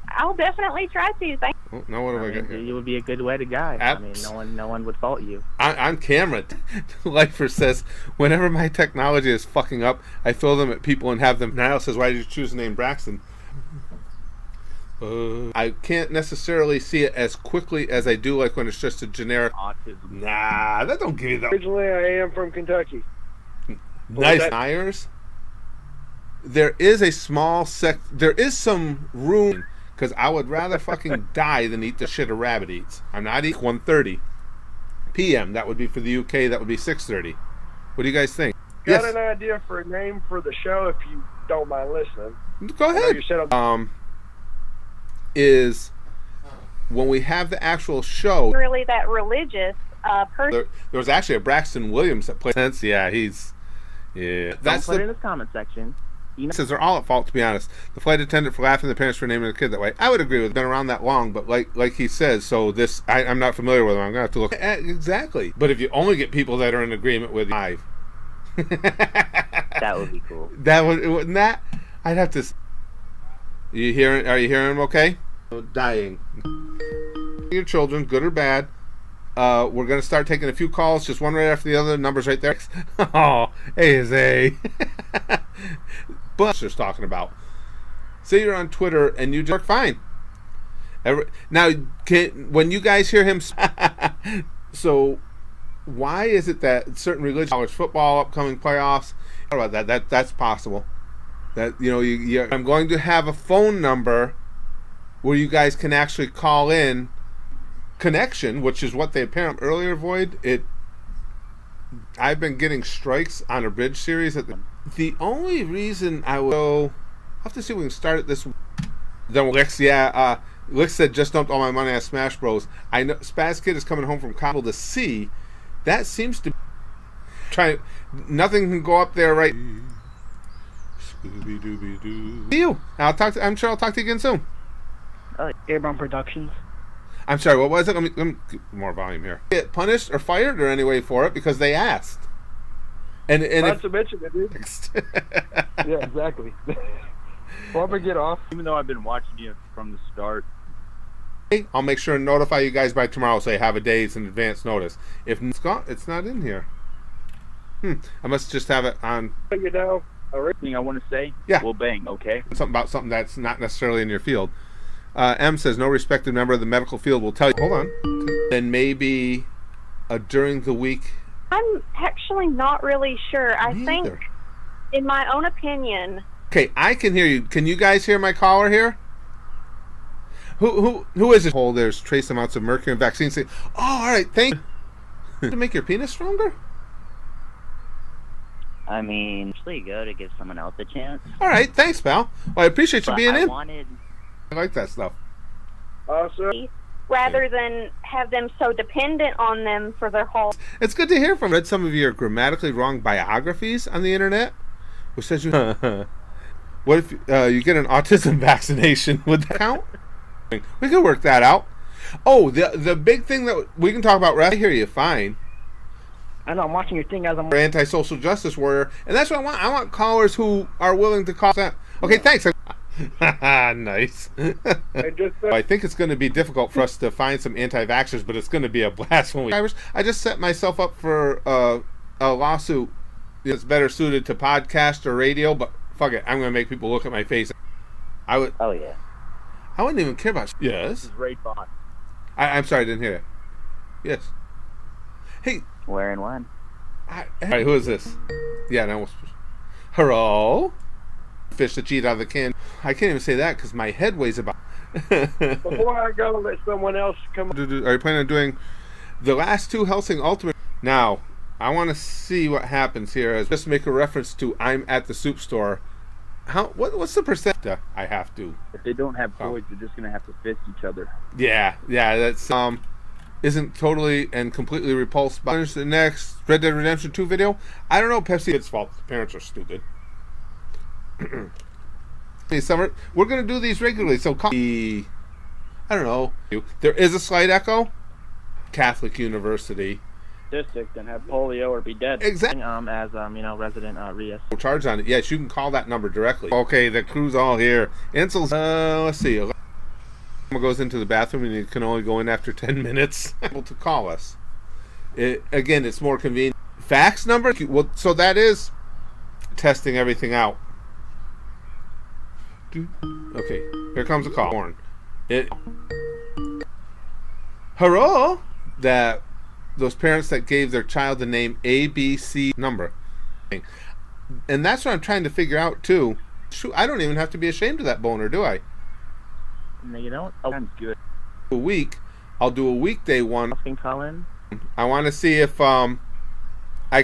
I'll definitely try to. Thank Oh, now what have I got here? You would be a good-wedded guy. No one would fault you. On camera, Lifer says, whenever my technology is fucking up, I throw them at people and have them. Niall says, why did you choose the name Braxton? I can't necessarily see it as quickly as I do like when it's just a generic Autism. Nah, that don't give you the Originally, I am from Kentucky. nice tires. There is a small there is some room, because I would rather fucking die than eat the shit a rabbit eats. I'm not eating 1:30 p.m. That would be for the UK. That would be 6:30. What do you guys think? Got an idea for a name for the show if you don't mind listening. Go I know ahead. you said Is when we have the actual show. really that religious person. There was actually a Braxton Williams that played. Yeah, he's. Yeah, Don't put it in the comment section. Says they're all at fault, to be honest. The flight attendant for laughing, the parents for naming the kid that way. I would agree with. Been around that long, but like he says, so this I'm not familiar with him. I'm gonna have to look exactly. But if you only get people that are in agreement with live, That would be cool. wouldn't that? I'd have to. Are you hearing him? Okay. Dying. Your children, good or bad. We're gonna start taking a few calls, just one right after the other. Numbers right there. Oh, A is A. But just talking about. Say you're on Twitter and you just work fine. Now, when you guys hear him, so why is it that certain religions, college football, upcoming playoffs, how about that? That's possible. That I'm going to have a phone number where you guys can actually call in. Connection, which is what they apparently earlier void. I've been getting strikes on a bridge series. The only reason I will have to see if we can start it this. Then Lex, Lex said just dumped all my money on Smash Bros. I know Spaz Kid is coming home from Cobble to see. That seems to try. Nothing can go up there right. Scooby Dooby Doo. See you. I'm sure I'll talk to you again soon. Airbound Productions. I'm sorry, what was it? Let me get more volume here. Get punished or fired or any way for it because they asked. And not to mention it, dude. Yeah, exactly. Barbara, get off. Even though I've been watching you from the start. I'll make sure and notify you guys by tomorrow. Say have a day's in advance notice. If it's not in here. I must just have it on. Everything I want to say. Yeah. We'll bang. Okay. Something about something that's not necessarily in your field. M says no respected member of the medical field will tell you. Hold on. Then maybe during the week. I'm actually not really sure. I Me think, either. in my own opinion. Okay, I can hear you. Can you guys hear my caller here? Who is it? Oh, there's trace amounts of mercury in vaccines. Oh, all right. Thank you. To make your penis stronger? I mean, actually go to give someone else a chance. All right, thanks, pal. Well, I appreciate you being in. I like that stuff. Awesome. Rather than have them so dependent on them for their whole. It's good to hear from. Read some of your grammatically wrong biographies on the internet, which says you. What if you get an autism vaccination? Would that count? We could work that out. Oh, the big thing that we can talk about. Right, I hear you fine. I know I'm watching your thing as I'm. Anti-social justice warrior, and that's what I want. I want callers who are willing to call that. Okay, thanks. Nice. I think it's going to be difficult for us to find some anti-vaxxers, but it's going to be a blast when we. I just set myself up for a lawsuit that's better suited to podcast or radio, but fuck it, I'm going to make people look at my face. I would. Oh yeah. I wouldn't even care about. Yes. This is Ray Bot. I'm sorry, I didn't hear that. Yes. Hey. Where and when? All right, who is this? Yeah, no. Hello. Fish that cheat out of the can. I can't even say that because my head weighs about. Before I go, let someone else come. Are you planning on doing the last two Helsing Ultimate? Now, I want to see what happens here. As just make a reference to I'm at the soup store. What's the percent I have to? If they don't have toys, they're just gonna have to fist each other. Yeah, that's isn't totally and completely repulsed by the next Red Dead Redemption 2 video. I don't know. Pepsi, it's fault. The parents are stupid. Hey, Summer, we're gonna do these regularly, so call me. I don't know. There is a slight echo. Catholic University. District and have polio or be dead. Exactly. As resident Rias. No charge on it. Yes, you can call that number directly. Okay, the crew's all here. Insul's. Let's see. Goes into the bathroom and you can only go in after 10 minutes. Able to call us. Again, it's more convenient. Fax number. Well, so that is testing everything out. Okay, here comes a call. Hello. Those parents that gave their child the name ABC number, and that's what I'm trying to figure out too. Shoot, I don't even have to be ashamed of that boner, do I? No, you don't. Oh, Sounds good. A week, I'll do a weekday one. Can call in. I want to see if I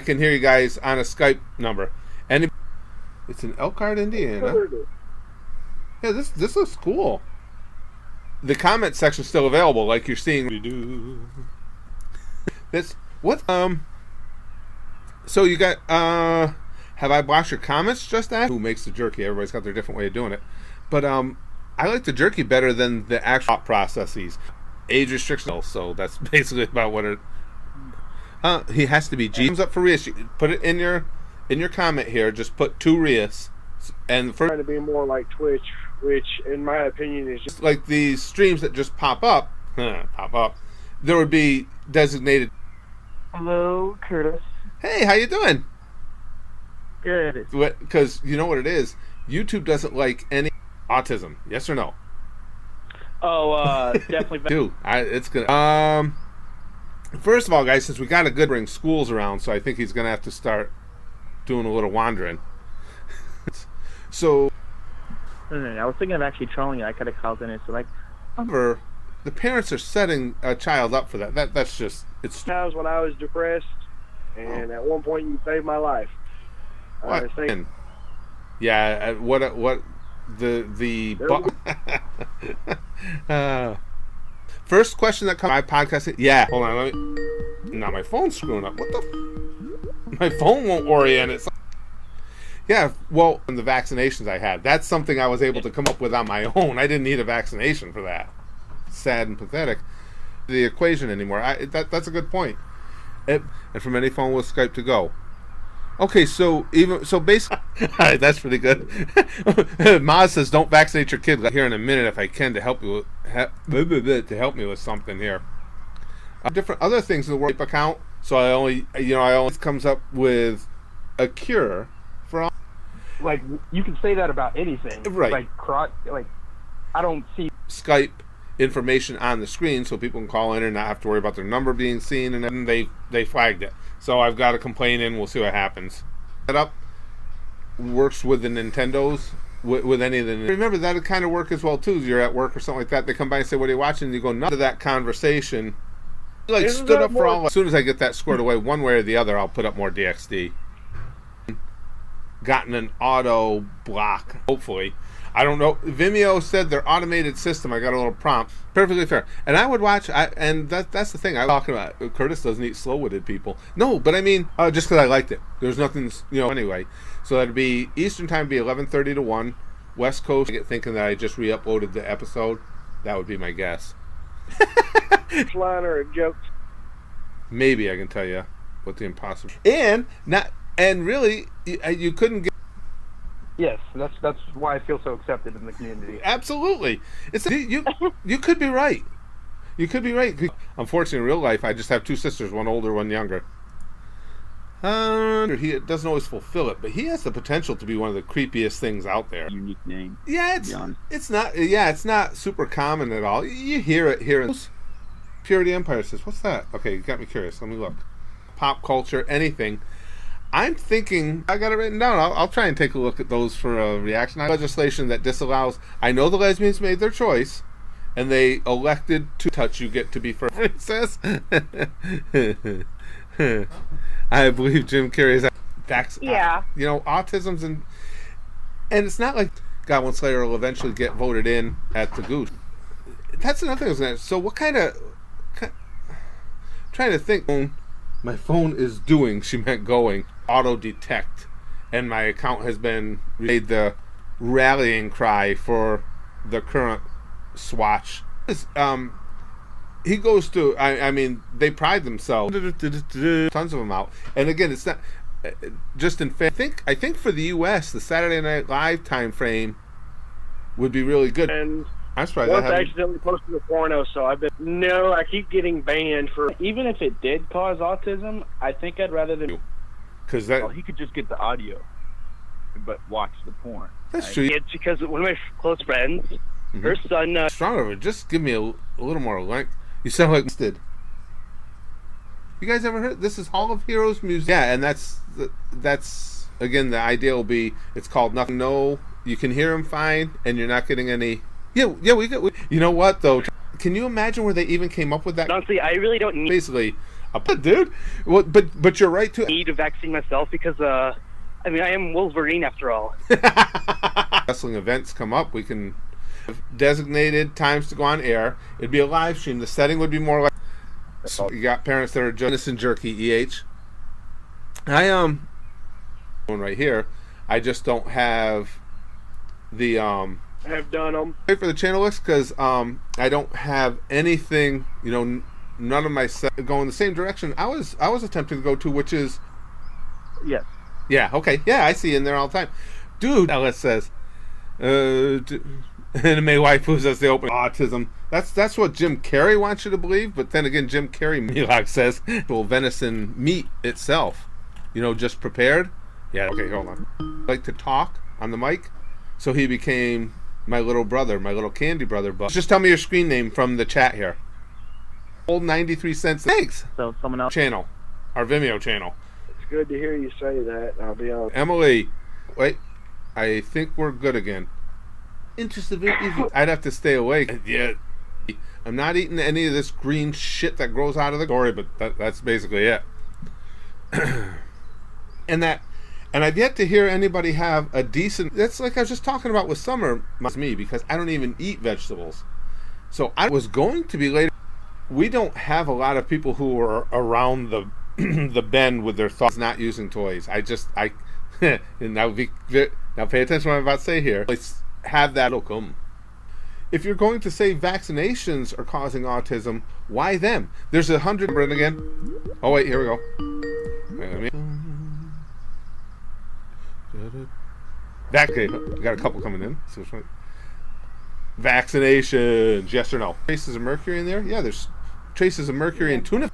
can hear you guys on a Skype number. It's in Elkhart, Indiana. Yeah, this looks cool. The comment section's still available, like you're seeing. This what so you got have I blocked your comments just that? Who makes the jerky? Everybody's got their different way of doing it. But I like the jerky better than the actual processes. Age restriction, so that's basically about what it he has to be G. Comes up for Rias. Put it in your comment here, just put 2 Rias. And for trying to be more like Twitch, which in my opinion is just like these streams that just pop up, there would be designated. Hello, Curtis. Hey, how you doing? Good. Because you know what it is. YouTube doesn't like any autism. Yes or no? Oh, definitely. It's gonna. First of all, guys, since we got a good bring schools around, so I think he's gonna have to start doing a little wandering. So. I was thinking of actually trolling you. I could have called in and so like. The parents are setting a child up for that. That's just it's. Times when I was depressed, and at one point you saved my life. What? Yeah. What the first question that comes my podcast. Yeah. Hold on. Let me. Now my phone's screwing up. What the? My phone won't orient it. Yeah, well, in the vaccinations I had, that's something I was able to come up with on my own. I didn't need a vaccination for that. Sad and pathetic. The equation anymore. That's a good point. And from any phone with Skype to go. Okay, so basically, that's pretty good. Maz says, "Don't vaccinate your kid." Here in a minute, if I can, to help you help me with something here. Different other things in the work account. So I always comes up with a cure for all. Like you can say that about anything, right? Like I don't see Skype information on the screen so people can call in and not have to worry about their number being seen, and then they flagged it. So I've got a complaint in. We'll see what happens. Set up works with the Nintendos, with any of the. Remember that'll kind of work as well too. You're at work or something like that. They come by and say, "What are you watching?" And you go, "None of that conversation." Like Isn't stood that up for all. As soon as I get that squared away, one way or the other, I'll put up more DXD. gotten an auto block. Hopefully. I don't know. Vimeo said their automated system. I got a little prompt. Perfectly fair. And I would watch. And that's the thing. I'm talking about. Curtis doesn't eat slow-witted people. No, but I mean, just because I liked it. There's nothing, anyway. So that'd be Eastern time. Would be 11:30 to 1. West Coast. I get thinking that I just re-uploaded the episode. That would be my guess. Line or a joke. Maybe I can tell you what the impossible. And really, you couldn't get. Yes, that's why I feel so accepted in the community. Absolutely, you could be right. You could be right. Unfortunately, in real life, I just have two sisters, one older, one younger. He doesn't always fulfill it, but he has the potential to be one of the creepiest things out there. Unique name. Yeah, it's not. Yeah, it's not super common at all. You hear it here. Purity Empire says, "What's that?" Okay, you got me curious. Let me look. Pop culture, anything. I'm thinking, I got it written down. I'll try and take a look at those for a reaction. Legislation that disallows. I know the lesbians made their choice, and they elected to touch. You get to be first. It says. I believe Jim Carrey's facts. Yeah. Autism's and it's not like Goblin Slayer will eventually get voted in at the Goose. That's another thing I was going to. So what kind of trying to think. My phone is doing. She meant going. Auto detect, and my account has been made the rallying cry for the current Swatch. He goes to. I mean, they pride themselves. Tons of them out, and again, it's not just in. I think for the U.S., the Saturday Night Live time frame would be really good. And I'm surprised once I accidentally posted a porno, so I keep getting banned for. Even if it did cause autism, I think I'd rather than. Because he could just get the audio, but watch the porn. That's true. It's because one of my close friends, her son. Stronger. Just give me a little more length. You sound like did. You guys ever heard? This is Hall of Heroes music. Yeah, and that's again the idea will be. It's called Nothing. No, you can hear him fine, and you're not getting any. Yeah. We you know what though? Can you imagine where they even came up with that? Honestly, I really don't need. Basically. Dude, well, but you're right too. I need a vaccine myself because I am Wolverine after all. Wrestling events come up, we can have designated times to go on air. It'd be a live stream. The setting would be more like. So you got parents that are just innocent jerky. One right here. I just don't have the I have done them. Wait for the channel list because I don't have anything. None of my set go in the same direction I was attempting to go to, which is Yes. Yeah, okay. Yeah, I see in there all the time. Dude, Ellis says anime waifus as they open autism. That's what Jim Carrey wants you to believe, but then again Jim Carrey Milak says venison meat itself. Just prepared. Yeah, okay, hold on. Like to talk on the mic. So he became my little brother, my little candy brother. But just tell me your screen name from the chat here. Old 93 cents. Thanks. So someone else. Channel, our Vimeo channel. It's good to hear you say that. I'll be honest. Emily, wait. I think we're good again. Interested? I'd have to stay awake. Yeah. I'm not eating any of this green shit that grows out of the gory, but that's basically it. And I've yet to hear anybody have a decent. That's like I was just talking about with Summer. Me because I don't even eat vegetables. So I was going to be later. We don't have a lot of people who are around the the bend with their thoughts not using toys. And now pay attention to what I'm about to say here. Let's have that come. If you're going to say vaccinations are causing autism, why them? There's 100 again. Oh wait, here we go. Wait, okay, we got a couple coming in. So vaccinations, yes or no? Traces of mercury in there? Yeah, there's traces of mercury in tuna.